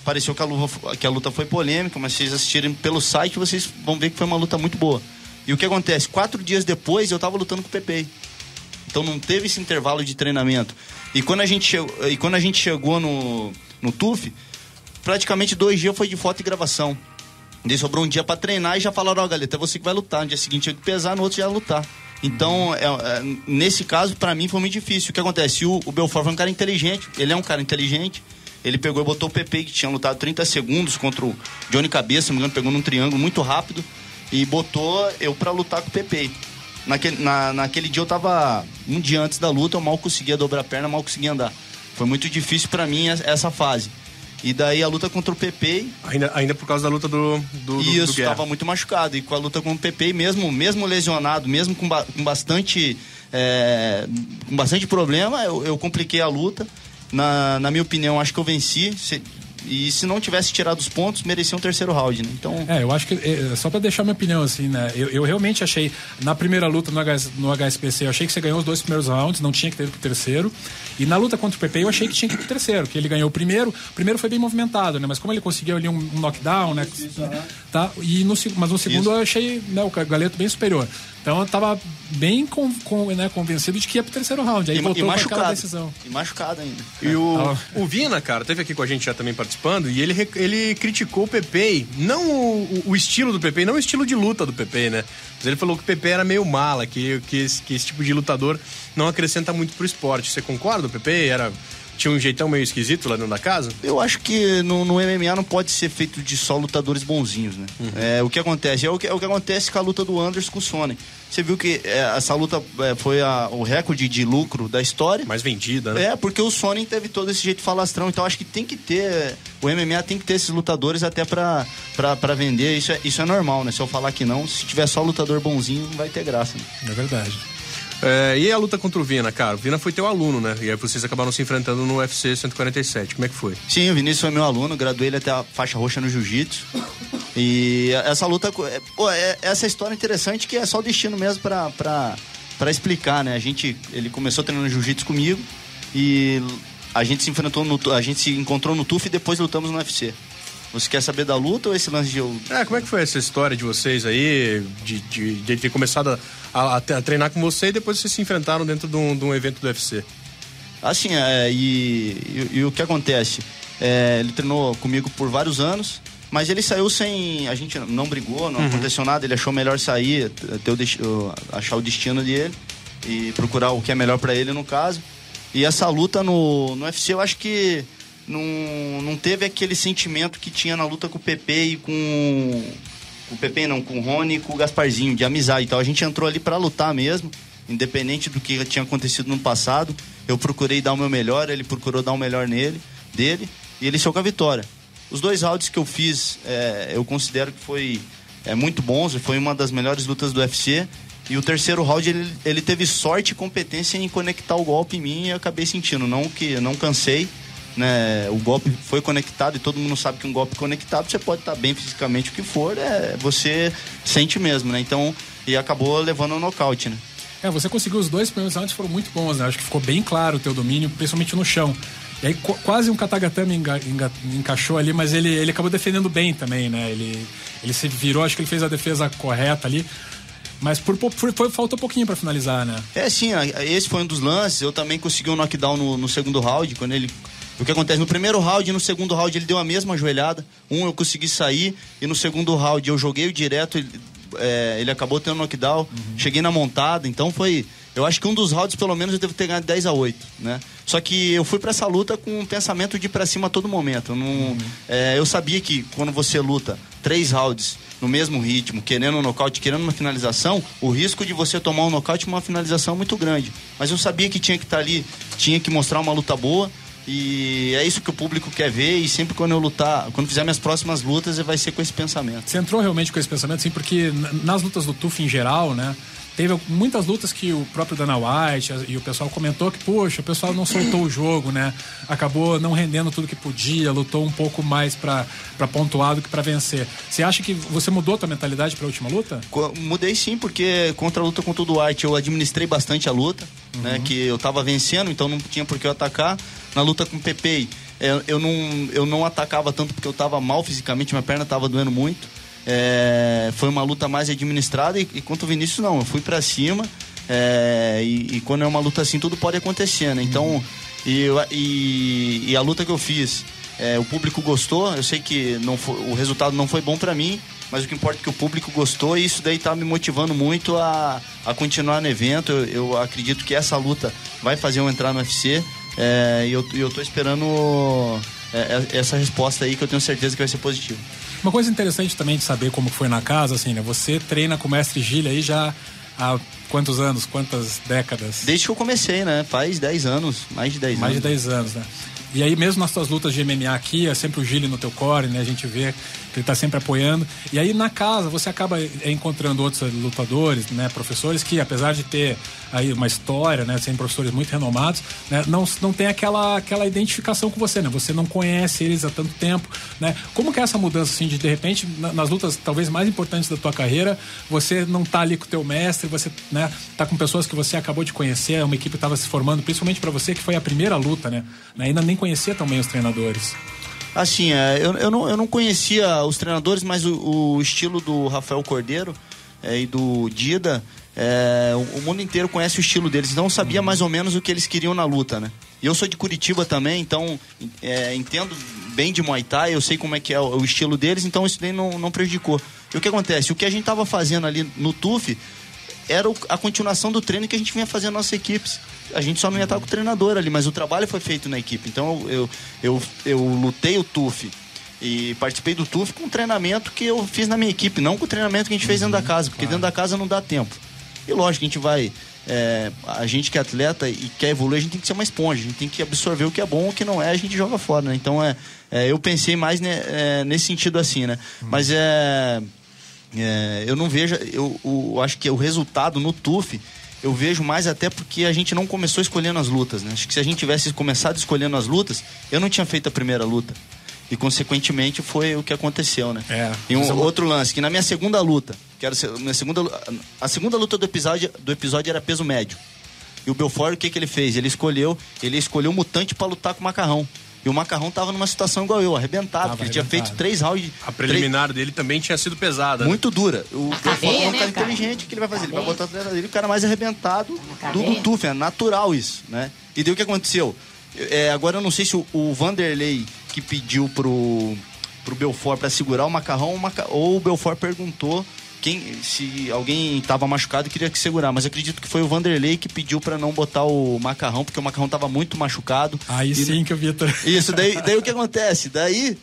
pareceu que a luta foi polêmica, mas se vocês assistirem pelo site, vocês vão ver que foi uma luta muito boa. E o que acontece? 4 dias depois eu tava lutando com o Pepe. Então não teve esse intervalo de treinamento. E quando a gente chegou no TUF, praticamente 2 dias foi de foto e gravação. Daí sobrou um dia pra treinar e já falaram, Galeta, é você que vai lutar. No dia seguinte tinha que pesar, no outro já ia lutar. Então, nesse caso, pra mim foi muito difícil. O que acontece? O Belfort foi um cara inteligente, ele é um cara inteligente. Ele pegou e botou o Pepe, que tinha lutado 30 segundos contra o Johnny Cabeça, se não me engano, pegou num triângulo muito rápido, e botou eu pra lutar com o Pepe. Naquele dia eu tava, um dia antes da luta, eu mal conseguia dobrar a perna, mal conseguia andar. Foi muito difícil pra mim essa fase. E daí a luta contra o Pepe... Ainda por causa da luta do Isso, Guerra. Tava muito machucado. E com a luta com o Pepe, mesmo lesionado, mesmo com bastante problema, eu compliquei a luta. Na minha opinião, acho que eu venci. E se não tivesse tirado os pontos, merecia um 3º round, né? Então... eu acho que, só pra deixar minha opinião, assim, né? Eu realmente achei, na primeira luta no HSPC, eu achei que você ganhou os 2 primeiros rounds, não tinha que ter ido pro 3º. E na luta contra o Pepe, eu achei que tinha que ir pro 3º, que ele ganhou o primeiro. O primeiro foi bem movimentado, né? Mas como ele conseguiu ali um knockdown, né? Tá? Mas no segundo eu achei, né, o Galeto bem superior. Então eu tava bem convencido de que ia pro 3º round. Aí voltou com aquela decisão. E machucado ainda. E o Vina, cara, teve aqui com a gente já também participando, e ele criticou o Pepe, não o estilo do Pepe, não o estilo de luta do Pepe, né? Mas ele falou que o Pepe era meio mala, que esse tipo de lutador não acrescenta muito pro esporte. Você concorda? O Pepe tinha um jeitão meio esquisito lá dentro da casa? Eu acho que no MMA não pode ser feito de só lutadores bonzinhos, né? O que acontece? É o que acontece com a luta do Anderson com o Sonnen. Você viu que essa luta foi o recorde de lucro da história. Mais vendida, né? Porque o Sonnen teve todo esse jeito falastrão. Então acho que tem que ter... O MMA tem que ter esses lutadores até pra vender. Isso é normal, né? Se eu falar que não, se tiver só lutador bonzinho, não vai ter graça, né? É verdade. E a luta contra o Vina, cara? O Vina foi teu aluno, né? E aí vocês acabaram se enfrentando no UFC 147. Como é que foi? Sim, o Vinícius foi meu aluno, graduei ele até a faixa roxa no jiu-jitsu. E essa luta... essa história interessante que é só o destino mesmo pra explicar, né? Ele começou treinando jiu-jitsu comigo e a gente se encontrou no TUF e depois lutamos no UFC. Você quer saber da luta ou esse lance de eu... Como é que foi essa história de vocês aí, de ter começado a treinar com você e depois vocês se enfrentaram dentro de um evento do UFC? Assim, e o que acontece? Ele treinou comigo por vários anos, mas ele saiu sem... A gente não brigou, não aconteceu nada, ele achou melhor sair, achar o destino dele e procurar o que é melhor pra ele, no caso. E essa luta no UFC, eu acho que não teve aquele sentimento que tinha na luta com o Pepe e com o Rony e com o Gasparzinho, de amizade. Então a gente entrou ali pra lutar mesmo, independente do que tinha acontecido no passado. Eu procurei dar o meu melhor, ele procurou dar o melhor dele, e ele saiu com a vitória. Os 2 rounds que eu fiz, eu considero que foi muito bons, foi uma das melhores lutas do UFC. E o terceiro round ele teve sorte e competência em conectar o golpe em mim e eu acabei sentindo. Não cansei, né? O golpe foi conectado e todo mundo sabe que um golpe conectado você pode estar bem fisicamente, o que for, você sente mesmo, né? Então, e acabou levando ao nocaute, né? Você conseguiu os 2 primeiros rounds, foram muito bons, né? Acho que ficou bem claro o teu domínio, principalmente no chão. E aí quase um Katagatame encaixou ali, mas ele acabou defendendo bem também, né? Ele se virou, acho que ele fez a defesa correta ali. Mas faltou um pouquinho pra finalizar, né? Sim, esse foi um dos lances. Eu também consegui um knockdown no segundo round, quando ele... O que acontece? No primeiro round e no segundo round ele deu a mesma joelhada. Eu consegui sair e no segundo round eu joguei o direto, ele acabou tendo knockdown. Cheguei na montada, então foi... Eu acho que um dos rounds, pelo menos, eu devo ter ganhado 10-8, né? Só que eu fui pra essa luta com um pensamento de ir pra cima a todo momento. Eu sabia que quando você luta 3 rounds no mesmo ritmo, querendo um nocaute, querendo uma finalização, o risco de você tomar um nocaute e uma finalização é muito grande. Mas eu sabia que tinha que estar ali, tinha que mostrar uma luta boa. E é isso que o público quer ver. E sempre quando eu lutar, quando fizer minhas próximas lutas, vai ser com esse pensamento. Você entrou realmente com esse pensamento, sim, porque nas lutas do TUF em geral, né? Teve muitas lutas que o próprio Dana White e o pessoal comentou que, poxa, o pessoal não soltou o jogo, né? Acabou não rendendo tudo que podia, lutou um pouco mais pra pontuar do que pra vencer. Você acha que você mudou a tua mentalidade pra última luta? Mudei sim, porque contra a luta contra o White eu administrei bastante a luta, né? Que eu tava vencendo, então não tinha por que eu atacar. Na luta com o Pepe, eu não atacava tanto porque eu tava mal fisicamente, minha perna tava doendo muito. Foi uma luta mais administrada e quanto o Vinícius não, eu fui pra cima, e quando é uma luta assim tudo pode acontecer, né? Então e a luta que eu fiz, o público gostou. Eu sei que o resultado não foi bom pra mim, mas o que importa é que o público gostou e isso daí tá me motivando muito a continuar no evento. Eu acredito que essa luta vai fazer eu entrar no UFC, e eu tô esperando essa resposta aí, que eu tenho certeza que vai ser positiva. Uma coisa interessante também de saber como foi na casa, assim, né? Você treina com o mestre Gil aí já há quantos anos, quantas décadas? Desde que eu comecei, né? Faz 10 anos, mais de 10 anos. Mais de 10 anos, né? E aí mesmo nas tuas lutas de MMA aqui, é sempre o Gil no teu core, né? A gente vê que ele tá sempre apoiando. E aí na casa você acaba encontrando outros lutadores, né? Professores que, apesar de ter aí uma história, né? Serem professores muito renomados, né? Não tem aquela identificação com você, né? Você não conhece eles há tanto tempo, né? Como que é essa mudança, assim, de repente, nas lutas talvez mais importantes da tua carreira, você não tá ali com o teu mestre, você, né? Tá com pessoas que você acabou de conhecer, uma equipe estava se formando, principalmente para você, que foi a primeira luta, né? Ainda nem conhecia também os treinadores. Assim, eu não conhecia os treinadores, mas o estilo do Rafael Cordeiro e do Dida, o mundo inteiro conhece o estilo deles, então eu sabia mais ou menos o que eles queriam na luta, né? E eu sou de Curitiba também, então entendo bem de Muay Thai, eu sei como é que é o estilo deles, então isso daí não prejudicou. E o que acontece? O que a gente tava fazendo ali no TUF era a continuação do treino que a gente vinha fazendo nas nossas equipes. A gente só não ia estar com o treinador ali, mas o trabalho foi feito na equipe. Então eu lutei o TUF e participei do TUF com o treinamento que eu fiz na minha equipe, não com o treinamento que a gente fez dentro da casa, porque dentro da casa não dá tempo. E lógico, a gente vai... a gente que é atleta e quer evoluir, a gente tem que ser uma esponja, a gente tem que absorver o que é bom, o que não é, a gente joga fora, né? Então eu pensei mais nesse sentido assim, né? Mas eu não vejo, eu acho que o resultado no TUF eu vejo mais até porque a gente não começou escolhendo as lutas, né? Acho que se a gente tivesse começado escolhendo as lutas, eu não tinha feito a primeira luta. E consequentemente foi o que aconteceu, né? E outro lance, que na minha segunda luta, a segunda luta do episódio era peso médio. E o Belfort, o que ele fez? Ele escolheu o Mutante pra lutar com o Macarrão. E o Macarrão tava numa situação igual eu, arrebentado. Ele tinha feito 3 rounds. A preliminar dele também tinha sido pesada. Muito dura. O Belfort é um cara né, inteligente, o que ele vai fazer? Ele vai botar o treinador dele, o cara mais arrebentado do TUF. É natural isso, né? E daí o que aconteceu? Agora eu não sei se o Vanderlei que pediu pro Belfort pra segurar o Macarrão, ou o Belfort perguntou se alguém estava machucado e queria que segurar, mas acredito que foi o Vanderlei que pediu para não botar o Macarrão, porque o Macarrão estava muito machucado. Aí sim que eu vi. Isso, daí o que acontece? Daí,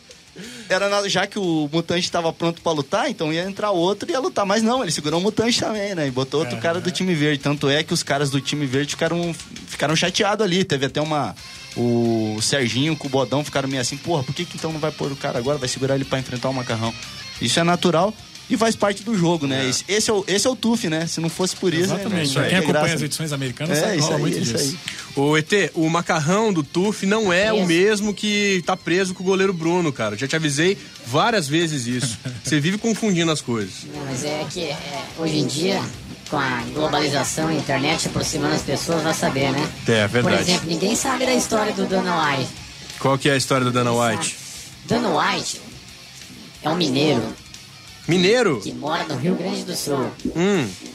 já que o Mutante estava pronto para lutar, então ia entrar outro e ia lutar, mas não, ele segurou o Mutante também, né? E botou outro cara do time verde, tanto é que os caras do time verde ficaram chateados ali, teve até o Serginho com o Bodão ficaram meio assim, porra, por que então não vai pôr o cara agora, vai segurar ele para enfrentar o Macarrão? Isso é natural. e faz parte do jogo, né? Esse é o TUF, né? Se não fosse por isso... Exatamente. Quem acompanha as edições americanas sabe rola muito disso. Aí. O ET, o macarrão do TUF não é o mesmo que tá preso com o goleiro Bruno, cara. Já te avisei várias vezes isso. Você vive confundindo as coisas. Não, mas é que hoje em dia, com a globalização, a internet aproximando as pessoas, vai saber, né? É verdade. Por exemplo, ninguém sabe da história do Dana White. Qual que é a história do Dana White? Dana White é um mineiro. Mineiro? Que mora no Rio Grande do Sul.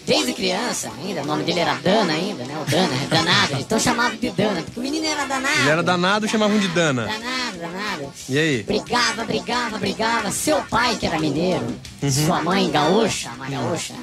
Desde criança ainda, o nome dele era Dana ainda, né? O Dana, danado. Então chamava de Dana, porque o menino era danado. Ele era danado, chamavam de Dana. Danado. E aí? Brigava. Seu pai, que era mineiro, sua mãe gaúcha, a mãe gaúcha,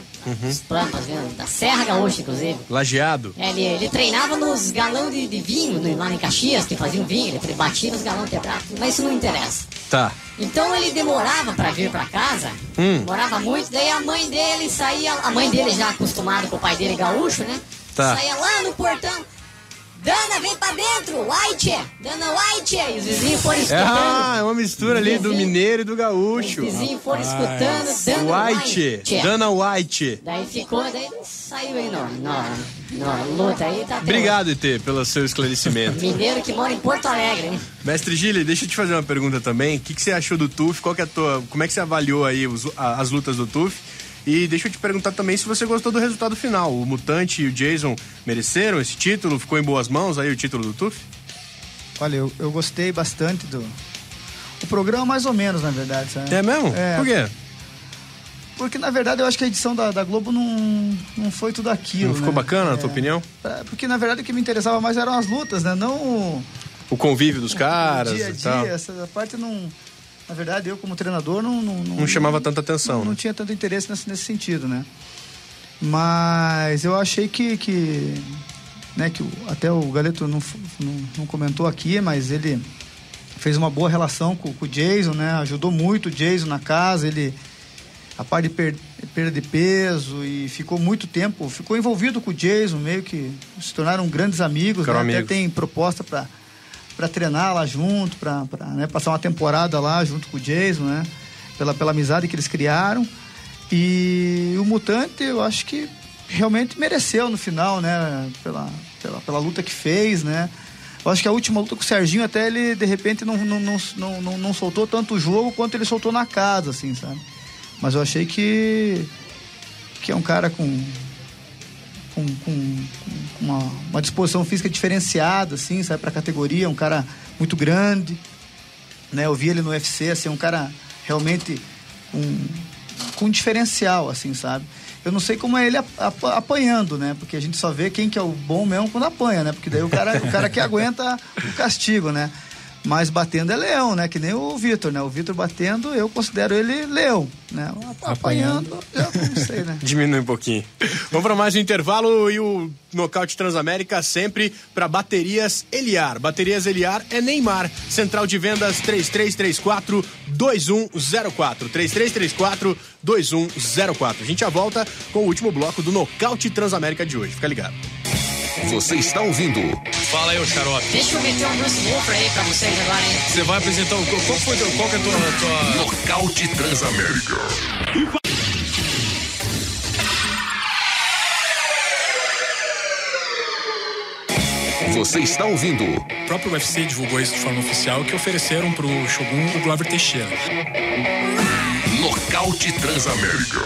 os pampas, da Serra Gaúcha, inclusive. Lajeado? Ele treinava nos galão de vinho, lá em Caxias, que faziam vinho, ele batia nos galão quebrados, mas isso não interessa. Tá. Então ele demorava pra vir pra casa, demorava muito, daí a mãe dele saía, a mãe dele já acostumada com o pai dele gaúcho, né? Tá. Saía lá no portão, Dana, vem pra dentro, White, Dana White, e os vizinhos foram escutando. É uma mistura ali do mineiro e do gaúcho. Os vizinhos foram escutando, Dana White. Dana White. Daí saiu aí na luta aí, tá. Obrigado, ET, pelo seu esclarecimento. Mineiro que mora em Porto Alegre, hein? Mestre Gili, deixa eu te fazer uma pergunta também. O que você achou do TUF? Como é que você avaliou aí as lutas do TUF? E deixa eu te perguntar também se você gostou do resultado final. O Mutante e o Jason mereceram esse título? Ficou em boas mãos aí o título do TUF? Olha, eu gostei bastante do... O programa mais ou menos, na verdade, sabe? É mesmo? Por quê? Porque, na verdade, eu acho que a edição da Globo não foi tudo aquilo, Não ficou bacana, na tua opinião? Porque, na verdade, o que me interessava mais eram as lutas, né? Não o convívio dos caras dia a e tal. dia, essa parte não... Na verdade, eu como treinador não chamava tanta atenção. Não tinha tanto interesse nesse sentido, né? Mas eu achei que até o Galeto não comentou aqui, mas ele fez uma boa relação com o Jason, né? Ajudou muito o Jason na casa, a parte de perda de peso, e ficou muito tempo, ficou envolvido com o Jason, meio que se tornaram grandes amigos, né? Até tem proposta para treinar lá junto, para passar uma temporada lá junto com o Jason, né? Pela amizade que eles criaram. E o Mutante, eu acho que realmente mereceu no final, né? Pela luta que fez, né? Eu acho que a última luta com o Serginho, até ele, de repente, não soltou tanto o jogo quanto ele soltou na casa, assim, sabe? Mas eu achei que é um cara com uma disposição física diferenciada, assim, sabe, pra categoria, um cara muito grande, né? Eu vi ele no UFC, assim, um cara realmente com diferencial, assim, sabe? Eu não sei como é ele apanhando, né? Porque a gente só vê quem que é o bom mesmo quando apanha, né? Porque daí o cara que aguenta o castigo, né? Mas batendo é leão, né? Que nem o Vitor, né? O Vitor batendo, eu considero ele leão, né? Apanhando, eu não sei, né? Diminui um pouquinho. Vamos para mais um intervalo e o Nocaute Transamérica sempre para Baterias Eliar. Baterias Eliar é Neymar. Central de vendas 3334-2104. 3334-2104. A gente já volta com o último bloco do Nocaute Transamérica de hoje. Fica ligado. Você está ouvindo. Fala aí, ô xarope. Deixa eu meter um Bruce Wolfer aí pra vocês agora, hein? Você vai apresentar qual que é a tua... Nocaute Transamérica. Você está ouvindo. O próprio UFC divulgou isso de forma oficial, que ofereceram pro Shogun o Glover Teixeira. Nocaute Transamérica.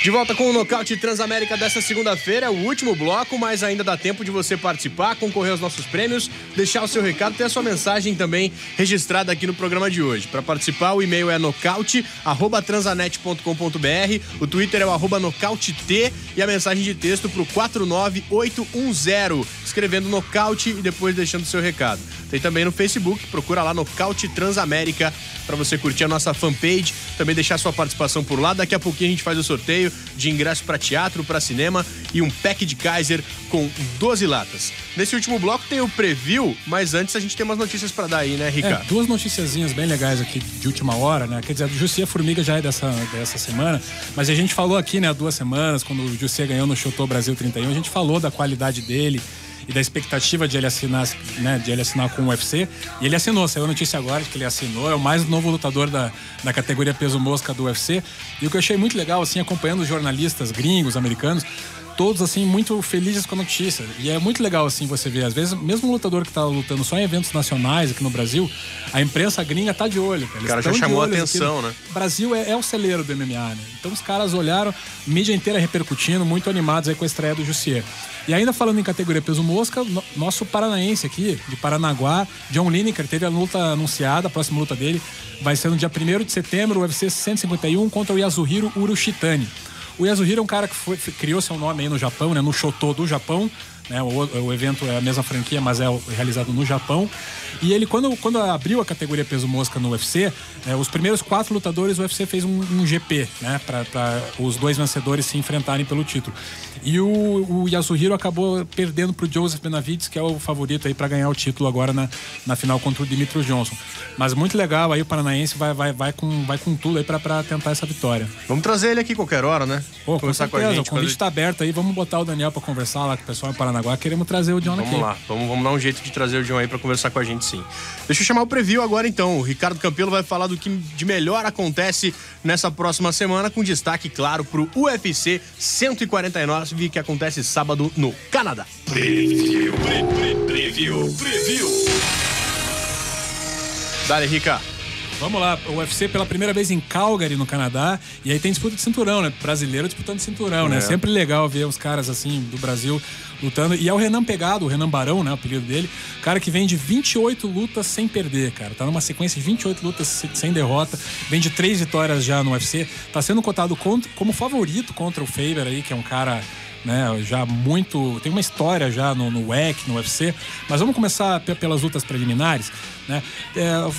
De volta com o Nocaute Transamérica dessa segunda-feira, o último bloco, mas ainda dá tempo de você participar, concorrer aos nossos prêmios, deixar o seu recado, ter a sua mensagem também registrada aqui no programa de hoje. Para participar, o e-mail é nocaute@transanet.com.br, o Twitter é o @nocautet e a mensagem de texto pro 49810, escrevendo Nocaute e depois deixando o seu recado. Tem também no Facebook, procura lá Nocaute Transamérica para você curtir a nossa fanpage, também deixar sua participação por lá. Daqui a pouquinho a gente faz o sorteio de ingresso para teatro, para cinema e um pack de Kaiser com 12 latas. Nesse último bloco tem o preview, mas antes a gente tem umas notícias para dar aí, né, Ricardo? Duas noticiazinhas bem legais aqui de última hora, né? Quer dizer, a do Jussier Formiga já é dessa semana, mas a gente falou aqui, né, há 2 semanas, quando o Jussier ganhou no Chotô Brasil 31, a gente falou da qualidade dele e da expectativa de ele assinar, né, de ele assinar com o UFC. E ele assinou, saiu a notícia agora de que ele assinou, é o mais novo lutador da categoria peso mosca do UFC. E o que eu achei muito legal, assim, acompanhando os jornalistas gringos, americanos, todos, assim, muito felizes com a notícia. E é muito legal, assim, você ver. Às vezes, mesmo um lutador que tá lutando só em eventos nacionais aqui no Brasil, a imprensa gringa tá de olho. O cara já chamou a atenção, né? O Brasil é o celeiro do MMA, né? Então os caras olharam, mídia inteira repercutindo, muito animados aí com a estreia do Jussier. E ainda falando em categoria peso mosca, nosso paranaense aqui, de Paranaguá, John Lineker, teve a luta anunciada, a próxima luta dele vai ser no dia 1º de setembro, o UFC 151 contra o Yasuhiro Urushitani. O Yasuhiro é um cara que criou seu nome aí no Japão, né? No Shoto do Japão, né? O evento é a mesma franquia, mas é realizado no Japão. E ele, quando abriu a categoria peso mosca no UFC, os primeiros 4 lutadores, o UFC fez um GP, né? Para os 2 vencedores se enfrentarem pelo título. E o Yasuhiro acabou perdendo pro Joseph Benavidez, que é o favorito aí para ganhar o título agora na final contra o Demetrius Johnson. Mas muito legal, aí o paranaense vai com tudo aí para tentar essa vitória. Vamos trazer ele aqui qualquer hora, né? Pô, conversar com a gente. O convite tá aberto aí, vamos botar o Daniel para conversar lá com o pessoal em Paranaguá. Queremos trazer o John aqui. Vamos lá, vamos dar um jeito de trazer o John aí para conversar com a gente, sim. Deixa eu chamar o preview agora, então. O Ricardo Campelo vai falar do que de melhor acontece nessa próxima semana, com destaque, claro, pro UFC 149, que acontece sábado no Canadá. Preview. Dale, Rica. Vamos lá, o UFC pela primeira vez em Calgary, no Canadá, e aí tem disputa de cinturão, né? Brasileiro disputando cinturão, né? Sempre legal ver os caras, assim, do Brasil lutando. E é o Renan Pegado, o Renan Barão, né? O apelido dele. Cara que vem de 28 lutas sem perder, cara. Tá numa sequência de 28 lutas sem derrota. Vem de 3 vitórias já no UFC. Tá sendo cotado como favorito contra o Faber aí, que é um cara... né, já muito... tem uma história já no WEC, no UFC, mas vamos começar pelas lutas preliminares, né?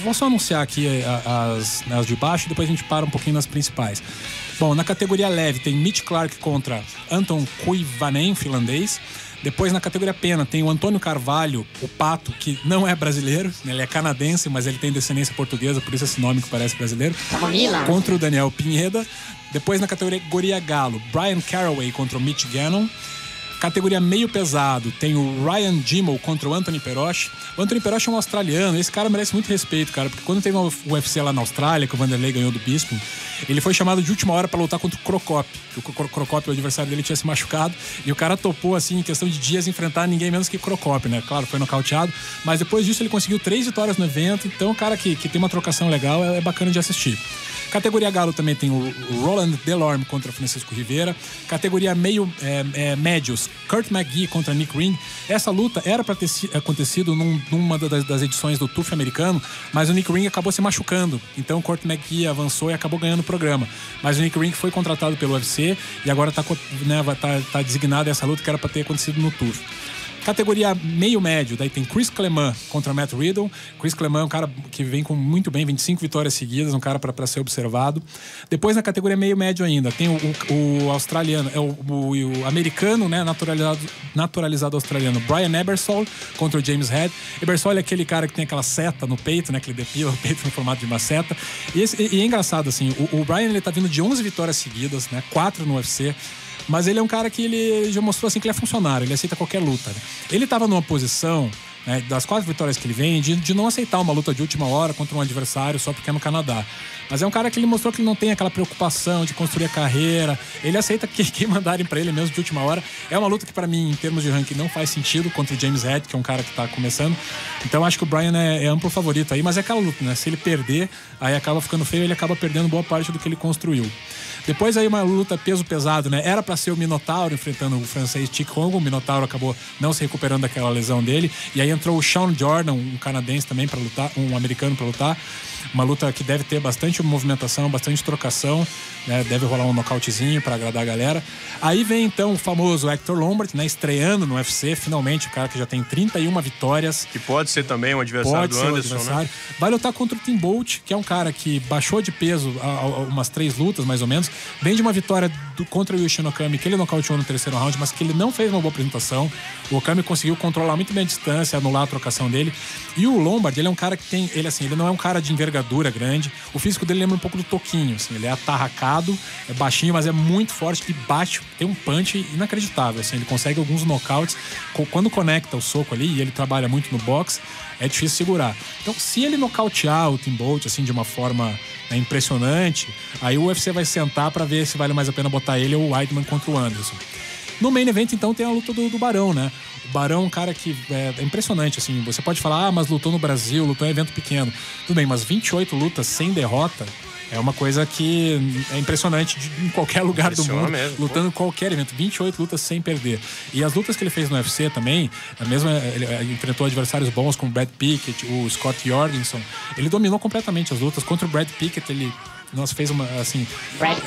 Vou só anunciar aqui as de baixo e depois a gente para um pouquinho nas principais. Bom, na categoria leve tem Mitch Clark contra Anton Kuivanen, finlandês. Depois, na categoria pena, tem o Antônio Carvalho, o Pato, que não é brasileiro, né? Ele é canadense, mas ele tem descendência portuguesa, por isso esse nome que parece brasileiro. Contra o Daniel Pinheda. Depois, na categoria galo, Brian Caraway contra o Mitch Gannon. Categoria meio pesado, tem o Ryan Gemmell contra o Anthony Perosh. O Anthony Perosh é um australiano, esse cara merece muito respeito, cara, porque quando teve o UFC lá na Austrália, que o Vanderlei ganhou do Bisping, ele foi chamado de última hora pra lutar contra o Crocop. O Crocop, o adversário dele, tinha se machucado, e o cara topou, assim, em questão de dias, enfrentar ninguém menos que Crocop, né? Claro, foi nocauteado, mas depois disso ele conseguiu 3 vitórias no evento, então o cara que tem uma trocação legal é bacana de assistir. Categoria galo também tem o Roland Delorme contra Francisco Rivera. Categoria médios, Kurt McGee contra Nick Ring. Essa luta era para ter acontecido numa das edições do TUF americano, mas o Nick Ring acabou se machucando. Então o Kurt McGee avançou e acabou ganhando o programa. Mas o Nick Ring foi contratado pelo UFC e agora tá designada essa luta que era para ter acontecido no TUF. Categoria meio-médio, daí tem Chris Clement contra Matt Riddle. Chris Clement é um cara que vem com muito bem, 25 vitórias seguidas, um cara para ser observado. Depois, na categoria meio-médio ainda, tem o australiano, o americano, né, naturalizado australiano, Brian Ebersol contra o James Head. Ebersol é aquele cara que tem aquela seta no peito, né, que ele depila o peito no formato de uma seta. E é engraçado, assim, o Brian, ele tá vindo de 11 vitórias seguidas, né, 4 no UFC. Mas ele é um cara que ele já mostrou assim que ele é funcionário, ele aceita qualquer luta, né? Ele estava numa posição, né, das 4 vitórias que ele vem, de não aceitar uma luta de última hora contra um adversário só porque é no Canadá. Mas é um cara que ele mostrou que ele não tem aquela preocupação de construir a carreira. Ele aceita quem mandarem pra ele mesmo de última hora. É uma luta que pra mim, em termos de ranking, não faz sentido contra o James Head, que é um cara que tá começando. Então acho que o Brian é amplo favorito aí, mas é aquela luta, né? Se ele perder, aí acaba ficando feio, ele acaba perdendo boa parte do que ele construiu. Depois aí uma luta peso pesado, né? Era pra ser o Minotauro enfrentando o francês Chick Hongo. O Minotauro acabou não se recuperando daquela lesão dele. E aí entrou o Sean Jordan, um canadense também pra lutar, um americano pra lutar. Uma luta que deve ter bastante movimentação, bastante trocação, né? Deve rolar um nocautezinho pra agradar a galera. Aí vem então o famoso Hector Lombard, né? Estreando no UFC, finalmente, o cara que já tem 31 vitórias. Que pode ser também um adversário do Anderson, né? Vai lutar contra o Tim Bolt, que é um cara que baixou de peso há umas 3 lutas, mais ou menos. Vem de uma vitória contra o Yushin Okami, que ele nocauteou no terceiro round, mas que ele não fez uma boa apresentação. O Okami conseguiu controlar muito bem a distância, anular a trocação dele. E o Lombard, ele é um cara que tem... Ele não é um cara de envergadura grande. O físico dele lembra um pouco do Toquinho, assim. Ele é atarracado, é baixinho, mas é muito forte e bate. Tem um punch inacreditável, assim. Ele consegue alguns knockouts. Quando conecta o soco ali, e ele trabalha muito no boxe, é difícil segurar. Então, se ele nocautear o Tim Bolt, assim, de uma forma impressionante, aí o UFC vai sentar pra ver se vale mais a pena botar ele ou o Weidman contra o Anderson. No main event, então, tem a luta do Barão, né? O Barão é um cara que é impressionante, assim. Você pode falar, mas lutou no Brasil, lutou em evento pequeno. Tudo bem, mas 28 lutas sem derrota é uma coisa que é impressionante em qualquer lugar do mundo. Mesmo, lutando em qualquer evento. 28 lutas sem perder. E as lutas que ele fez no UFC também, ele enfrentou adversários bons como o Brad Pickett, o Scott Jorgensen. Ele dominou completamente as lutas. Contra o Brad Pickett, ele fez uma, assim...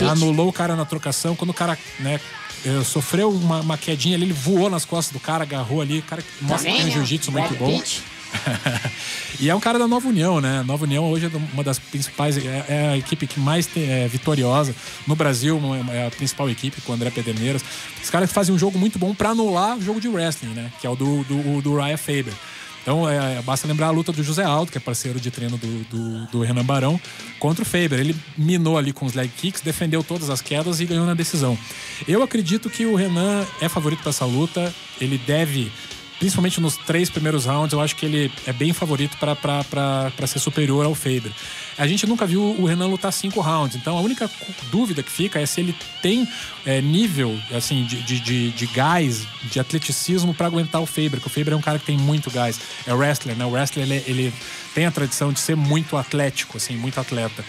anulou o cara na trocação. Quando o cara, né, sofreu uma quedinha ali, ele voou nas costas do cara, agarrou ali. O cara mostra que tem um jiu-jitsu muito bom. E é um cara da Nova União, né? Nova União hoje é uma das principais, é a equipe que mais é vitoriosa no Brasil, é a principal equipe com o André Pederneiras. Os caras fazem um jogo muito bom pra anular o jogo de wrestling, né? Que é o do Ryan Faber. Então, basta lembrar a luta do José Aldo, que é parceiro de treino do Renan Barão, contra o Faber. Ele minou ali com os leg kicks, defendeu todas as quedas e ganhou na decisão. Eu acredito que o Renan é favorito para essa luta. Ele deve... Principalmente nos 3 primeiros rounds, eu acho que ele é bem favorito para ser superior ao Faber. A gente nunca viu o Renan lutar 5 rounds, então a única dúvida que fica é se ele tem nível assim, de gás, de atleticismo para aguentar o Faber, porque o Faber é um cara que tem muito gás. É wrestler, né? O wrestler ele tem a tradição de ser muito atlético, assim, muito atleta.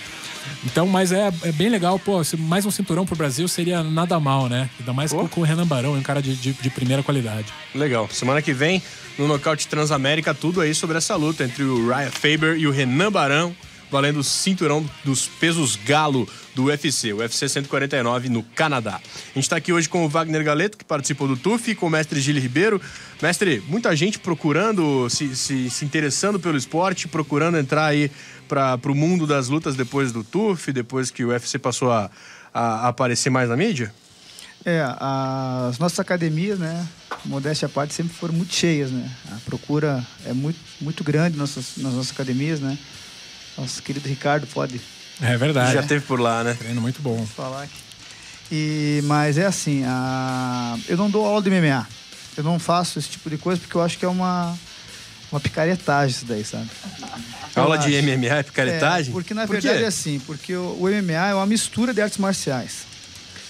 Então, mas é bem legal, pô, mais um cinturão pro Brasil seria nada mal, né? Ainda mais com o Renan Barão, é um cara de primeira qualidade. Legal. Semana que vem, no Nocaute Transamérica, tudo aí sobre essa luta entre o Ryan Faber e o Renan Barão, valendo o cinturão dos pesos galo do UFC, o UFC 149 no Canadá. A gente está aqui hoje com o Wagner Galeto, que participou do TUF, e com o mestre Gil Ribeiro. Mestre, muita gente procurando, se interessando pelo esporte, procurando entrar aí para o mundo das lutas depois do TUF, depois que o UFC passou a aparecer mais na mídia? As nossas academias, né, modéstia à parte, sempre foram muito cheias, né? A procura é muito, muito grande nas nossas academias, né? Nosso querido Ricardo pode... É verdade. Já teve por lá, né? Treino muito bom. Falar aqui. Mas é assim, eu não dou aula de MMA. Eu não faço esse tipo de coisa porque eu acho que é uma picaretagem isso daí, sabe? Aula de MMA é picaretagem? Porque na verdade é assim, porque o MMA é uma mistura de artes marciais.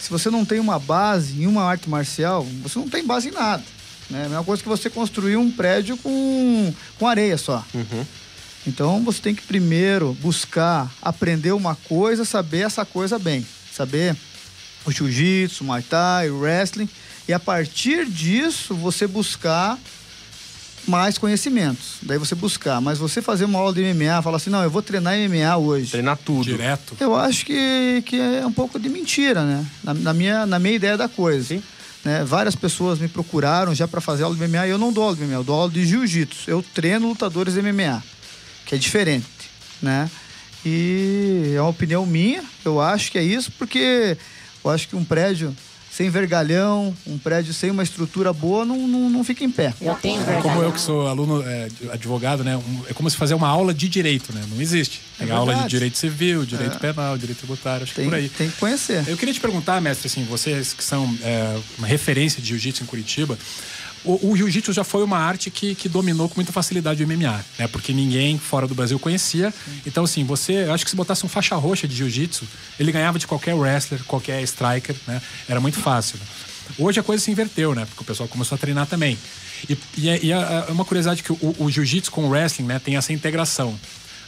Se você não tem uma base em uma arte marcial, você não tem base em nada, né? É a mesma coisa que você construir um prédio com areia só. Uhum. Então você tem que primeiro buscar aprender uma coisa, saber essa coisa bem. Saber o jiu-jitsu, o muay thai, o wrestling. E a partir disso você buscar mais conhecimentos. Daí você buscar. Mas você fazer uma aula de MMA, falar assim, não, eu vou treinar MMA hoje. Treinar tudo. Direto. Eu acho que é um pouco de mentira, né? Na minha ideia da coisa. Sim. Né? Várias pessoas me procuraram já para fazer aula de MMA e eu não dou aula de MMA, eu dou aula de jiu-jitsu. Eu treino lutadores de MMA, que é diferente, né? E é uma opinião minha, eu acho que é isso, porque eu acho que um prédio sem vergalhão, um prédio sem uma estrutura boa, não fica em pé. Eu tenho vergalhão. Como eu que sou aluno, advogado, né? É como se fazer uma aula de direito, né? Não existe. Tem aula de direito civil, direito penal, direito tributário, acho que por aí. Tem que conhecer. Eu queria te perguntar, mestre, assim, vocês que são uma referência de jiu-jitsu em Curitiba, o jiu-jitsu já foi uma arte que dominou com muita facilidade o MMA, né? Porque ninguém fora do Brasil conhecia. Então, assim, eu acho que se botasse um faixa roxa de jiu-jitsu, ele ganhava de qualquer wrestler, qualquer striker, né? Era muito fácil. Né? Hoje a coisa se inverteu, né? Porque o pessoal começou a treinar também. E é uma curiosidade que o jiu-jitsu com o wrestling, né, tem essa integração.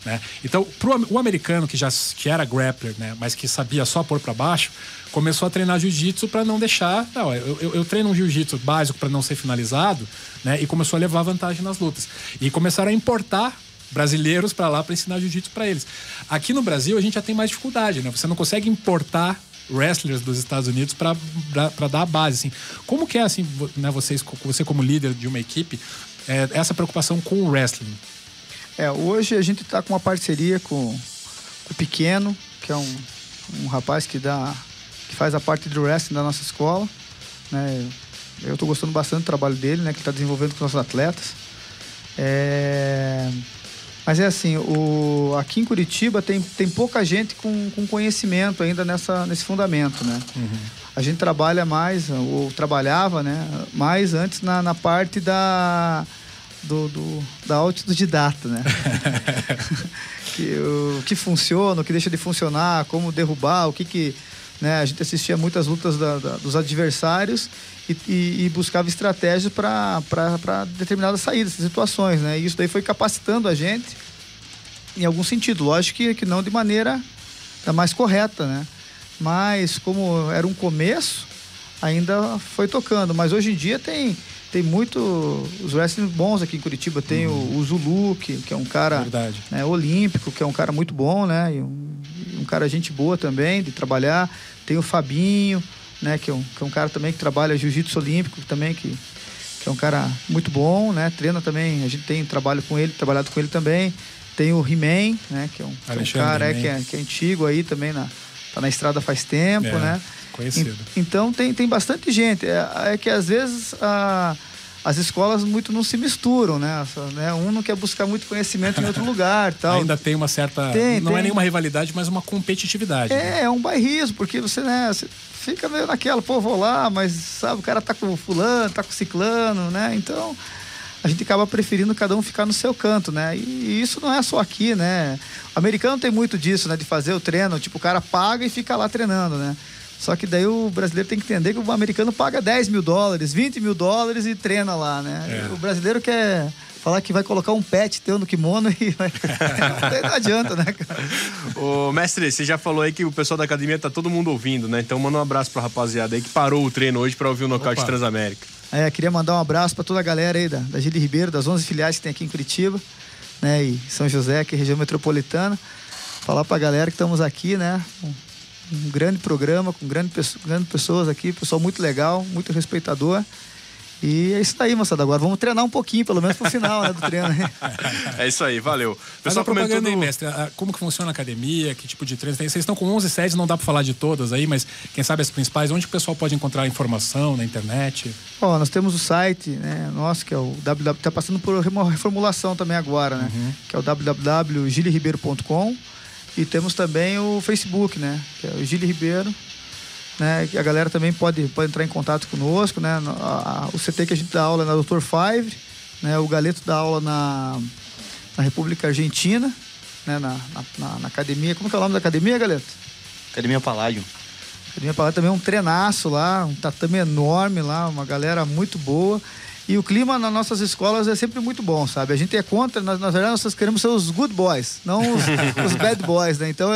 Né? Então, o americano que era grappler, né, mas que sabia só pôr pra baixo, começou a treinar jiu-jitsu para não deixar. Não, eu treino um jiu-jitsu básico para não ser finalizado, né, e começou a levar vantagem nas lutas. E começaram a importar brasileiros para lá para ensinar jiu-jitsu para eles. Aqui no Brasil a gente já tem mais dificuldade, né? Você não consegue importar wrestlers dos Estados Unidos para dar a base. Assim. Como que é assim, né, você como líder de uma equipe, essa preocupação com o wrestling? Hoje a gente está com uma parceria com o Pequeno, que é um rapaz que dá que faz a parte do wrestling da nossa escola, né? Eu estou gostando bastante do trabalho dele, né? Que ele está desenvolvendo com os nossos atletas. Mas é assim, aqui em Curitiba tem pouca gente com conhecimento ainda nesse fundamento, né? A gente trabalha mais, ou trabalhava, né? Mais antes na parte da autodidata, né? O que funciona, o que deixa de funcionar, como derrubar, né? A gente assistia muitas lutas dos adversários e buscava estratégias para determinadas saídas, situações, né? E isso daí foi capacitando a gente em algum sentido, lógico que não de maneira da mais correta, né? Mas como era um começo, ainda foi tocando. Mas hoje em dia tem muito os wrestling bons aqui em Curitiba. Tem o Zulu, que é um cara, né, olímpico, que é um cara muito bom, né? E um cara gente boa também, de trabalhar. Tem o Fabinho, né? Que é um cara também que trabalha jiu-jitsu olímpico também, que é um cara muito bom, né? Treina também, a gente tem trabalhado com ele também. Tem o He-Man, né? Que é um cara que é antigo aí também, tá na estrada faz tempo, né? Conhecido. Então tem bastante gente. É que às vezes as escolas muito não se misturam, né? Um não quer buscar muito conhecimento em outro lugar, tal. Ainda tem uma certa... não é nenhuma rivalidade, mas uma competitividade. É um bairrismo, porque você fica meio naquela, vou lá, mas sabe, o cara tá com o fulano, tá com o ciclano, né? Então a gente acaba preferindo cada um ficar no seu canto, né? E isso não é só aqui, né? O americano tem muito disso, né? De fazer o treino, tipo, o cara paga e fica lá treinando, né? Só que daí o brasileiro tem que entender que o americano paga $10 mil, $20 mil e treina lá, né? O brasileiro quer falar que vai colocar um pet teu no kimono e vai... não adianta, né, cara? Ô, mestre, você já falou aí que o pessoal da academia tá todo mundo ouvindo, né? Então manda um abraço pra rapaziada aí que parou o treino hoje pra ouvir o Nocaute Transamérica. Queria mandar um abraço pra toda a galera aí da Gili Ribeiro, das 11 filiais que tem aqui em Curitiba, né? E São José, aqui região metropolitana. Falar pra galera que estamos aqui, né? Um grande programa, com grandes pessoas aqui, pessoal muito legal, muito respeitador. E é isso aí, moçada. Agora vamos treinar um pouquinho, pelo menos pro final, né, do treino. É isso aí, valeu. Mas a propaganda aí, mestre, como que funciona a academia, que tipo de treino tem? Vocês estão com 11 sedes, não dá pra falar de todas aí, mas quem sabe as principais, onde o pessoal pode encontrar informação na internet? Nós temos o site, né, nosso, que é o www, tá passando por uma reformulação também agora, né, que é o www.giliribeiro.com, e temos também o Facebook, né, que é o Gili Ribeiro, né, que a galera também pode entrar em contato conosco, né, o CT que a gente dá aula é na Dr. Favre, né, o Galeto dá aula na República Argentina, né, na academia. Como que é o nome da academia, Galeto? Academia Paládio. Academia Paládio também é um treinaço lá, um tatame enorme lá, uma galera muito boa. E o clima nas nossas escolas é sempre muito bom, sabe? A gente é contra, na verdade nós queremos ser os good boys, não os bad boys, né? Então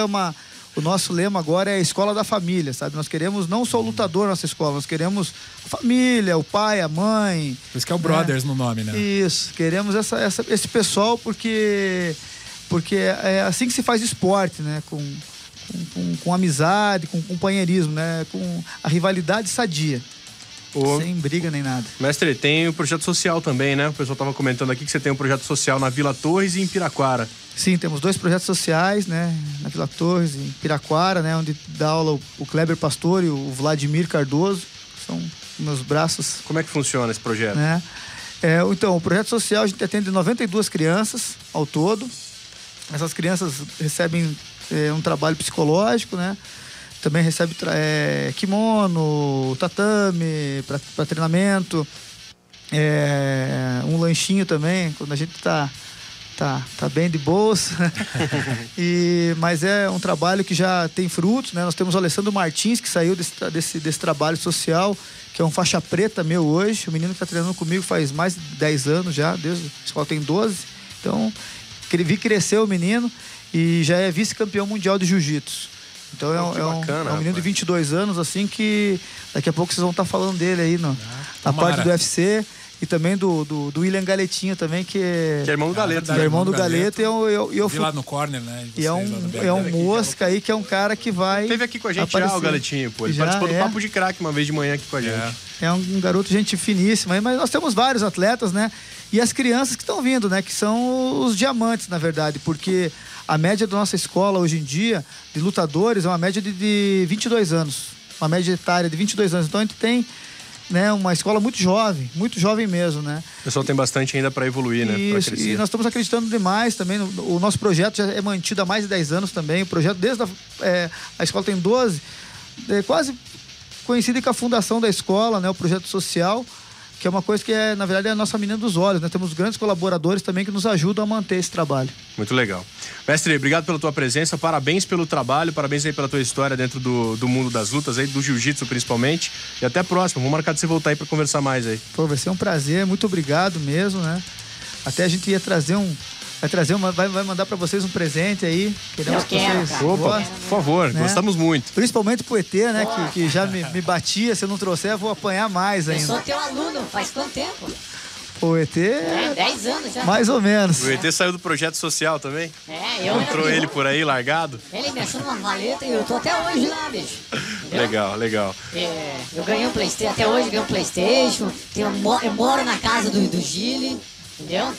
o nosso lema agora é a escola da família, sabe? Nós queremos não só o lutador na nossa escola, nós queremos a família, o pai, a mãe. Por isso que é o Brothers no nome, né? Isso, queremos esse pessoal porque é assim que se faz esporte, né? Com amizade, com companheirismo, né? Com a rivalidade sadia. Sem briga nem nada. Mestre, tem o projeto social também, né? O pessoal estava comentando aqui que você tem um projeto social na Vila Torres e em Piraquara. Sim, temos 2 projetos sociais, né? Na Vila Torres e em Piraquara, né? Onde dá aula o Kleber Pastor e o Vladimir Cardoso. São meus braços. Como é que funciona esse projeto? Né? Então, o projeto social a gente atende 92 crianças ao todo. Essas crianças recebem um trabalho psicológico, né? Também recebe kimono, tatame para treinamento, um lanchinho também, quando a gente tá bem de bolsa. Mas é um trabalho que já tem frutos, né? Nós temos o Alessandro Martins, que saiu desse trabalho social, que é um faixa preta meu hoje. O menino que está treinando comigo faz mais de 10 anos já, desde a escola tem 12. Então, vi crescer o menino e já é vice-campeão mundial de jiu-jitsu. Então é um menino de 22 anos, assim, que daqui a pouco vocês vão estar falando dele aí na parte do UFC. E também do William Galetinho também, que é irmão do Galeto. É irmão do Galeto. Eu fui lá no corner, né? E é um mosca aí que é um cara que vai... Teve aqui com a gente já o Galetinho, pô. Ele participou do Papo de Crack uma vez de manhã aqui com a gente. É um garoto gente finíssima, mas nós temos vários atletas, né? E as crianças que estão vindo, né? Que são os diamantes, na verdade, porque a média da nossa escola hoje em dia, de lutadores, é uma média de 22 anos. uma média etária de 22 anos. Então a gente tem, né, uma escola muito jovem mesmo, né? O pessoal tem bastante ainda para evoluir, né? Pra Isso, crescer. e nós estamos acreditando demais também. O nosso projeto já é mantido há mais de 10 anos também. O projeto, desde a escola tem 12, quase coincide com a fundação da escola, né? O projeto social, que é uma coisa que na verdade é a nossa menina dos olhos, né? Temos grandes colaboradores também que nos ajudam a manter esse trabalho. Muito legal. Mestre, obrigado pela tua presença, parabéns pelo trabalho, parabéns aí pela tua história dentro do mundo das lutas aí, do jiu-jitsu principalmente, e até a próxima. Vamos marcar de você voltar aí para conversar mais aí. Pô, vai ser um prazer, muito obrigado mesmo, né? Até a gente ia trazer vai mandar pra vocês um presente aí. Queremos que vocês Opa, por favor, né? Gostamos muito. Principalmente pro ET, né? Que já me batia, se eu não trouxer, eu vou apanhar mais ainda. Eu sou teu aluno, faz quanto tempo? O ET... 10 anos já. Mais ou menos. O ET saiu do projeto social também? Eu encontrou ele por aí, largado? Ele me achou numa valeta e eu tô até hoje lá, bicho. Legal. Eu ganhei um PlayStation, até hoje ganhei um PlayStation. Eu moro na casa do Gili, entendeu?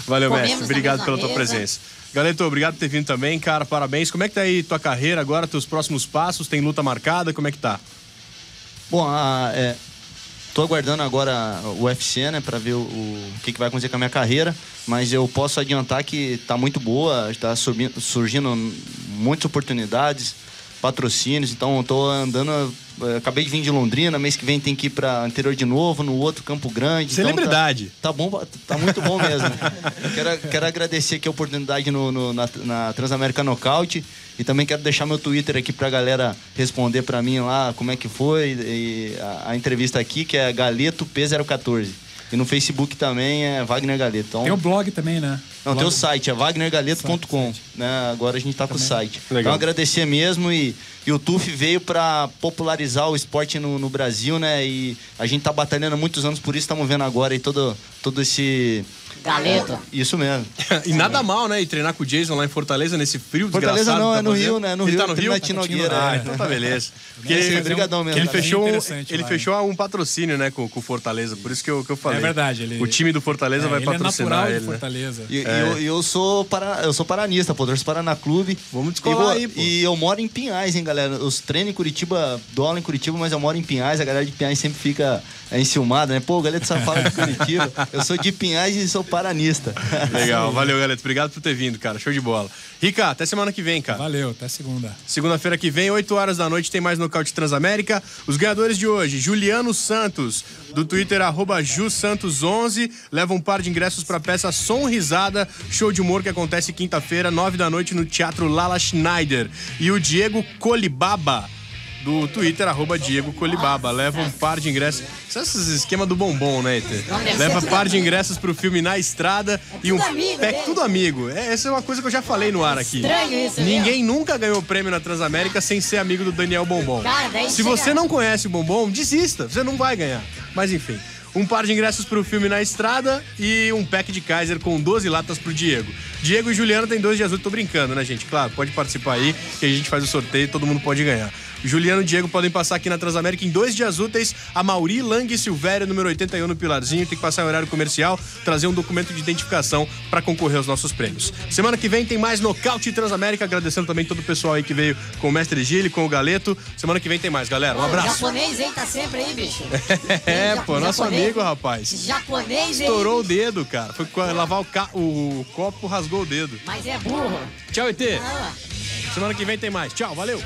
Valeu, Comemos mestre. na Obrigado mesma pela tua mesa. presença. Galeto, obrigado por ter vindo também, cara. Parabéns. Como é que tá aí tua carreira agora, teus próximos passos? Tem luta marcada? Como é que tá? Bom, tô aguardando agora o UFC, né, pra ver o que vai acontecer com a minha carreira, mas eu posso adiantar que tá muito boa, está surgindo muitas oportunidades, patrocínios, então eu tô andando, acabei de vir de Londrina, mês que vem tem que ir pra interior de novo, no outro Campo Grande. Celebridade. Então tá bom, tá muito bom mesmo. Quero agradecer aqui a oportunidade na Transamérica Nocaute. E também quero deixar meu Twitter aqui pra galera responder pra mim lá como é que foi a entrevista aqui, que é Galeto P014. E no Facebook também é Wagner Galeto. Então, Tem o blog também, né? não, tem o site, é wagnergaleto.com. Né? Agora a gente tá com o site. Então agradecer mesmo e o TUF veio pra popularizar o esporte no Brasil, né? E a gente tá batalhando há muitos anos, por isso estamos vendo agora aí todo esse... Galeto. Isso mesmo. E nada mal, né? E treinar com o Jason lá em Fortaleza, nesse frio Fortaleza desgraçado. não, tá é no fazendo. Rio, né? No Ele Rio, tá no Rio? na Tino Nogueira. Então tá beleza. Porque Obrigadão mesmo. ele fechou, interessante ele lá, fechou um patrocínio, né, com o Fortaleza. Por isso que eu falei. É verdade. O time do Fortaleza vai ele patrocinar é natural ele, de né? Fortaleza. E eu sou paranista, pô, torço Paraná Clube. Vamos descolar aí, pô. E eu moro em Pinhais, hein, galera. Os treinos em Curitiba, dou aula em Curitiba, mas eu moro em Pinhais. A galera de Pinhais sempre fica enciumada, né? Pô, o Galeto só fala de Curitiba. Eu sou de Pinhais e sou paranista. Legal, valeu, Galeto. Obrigado por ter vindo, cara. Show de bola. Rica, até semana que vem, cara. Valeu, até segunda. Segunda-feira que vem, 8 horas da noite, tem mais Nocaute Transamérica. Os ganhadores de hoje, Juliano Santos, do Twitter, @JuSantos11, leva um par de ingressos pra peça Som Risada, show de humor que acontece quinta-feira, 9 da noite, no Teatro Lala Schneider. E o Diego Colibaba, do Twitter, @Diego Colibaba, leva um par de ingressos. Esses esquema do bombom, né, Ete? Leva par de ingressos pro filme Na Estrada e um amigo pack, dele. tudo amigo. Essa é uma coisa que eu já falei no ar aqui. Estranho isso, Ninguém nunca ganhou prêmio na Transamérica sem ser amigo do Daniel Bombom. Cara, daí Se chega- você não conhece o Bombom, desista, você não vai ganhar. Mas enfim, um par de ingressos pro filme Na Estrada e um pack de Kaiser com 12 latas pro Diego. Diego e Juliano tem 2 dias úteis, tô brincando, né, gente? Claro, pode participar aí, que a gente faz o sorteio e todo mundo pode ganhar. Juliano e Diego podem passar aqui na Transamérica em 2 dias úteis. A Mauri Lang Silvério, número 81 no Pilarzinho. Tem que passar em horário comercial, trazer um documento de identificação para concorrer aos nossos prêmios. Semana que vem tem mais Nocaute Transamérica. Agradecendo também todo o pessoal aí que veio com o Mestre Gili, com o Galeto. Semana que vem tem mais, galera. Um O abraço. japonês aí tá sempre aí, bicho. É, pô, nosso Japonês- amigo, rapaz. Japonês aí. Estourou o dedo, cara. Foi lavar o copo, rasgou o dedo. Mas é burro. Tchau, ET. Ah. Semana que vem tem mais. Tchau, valeu.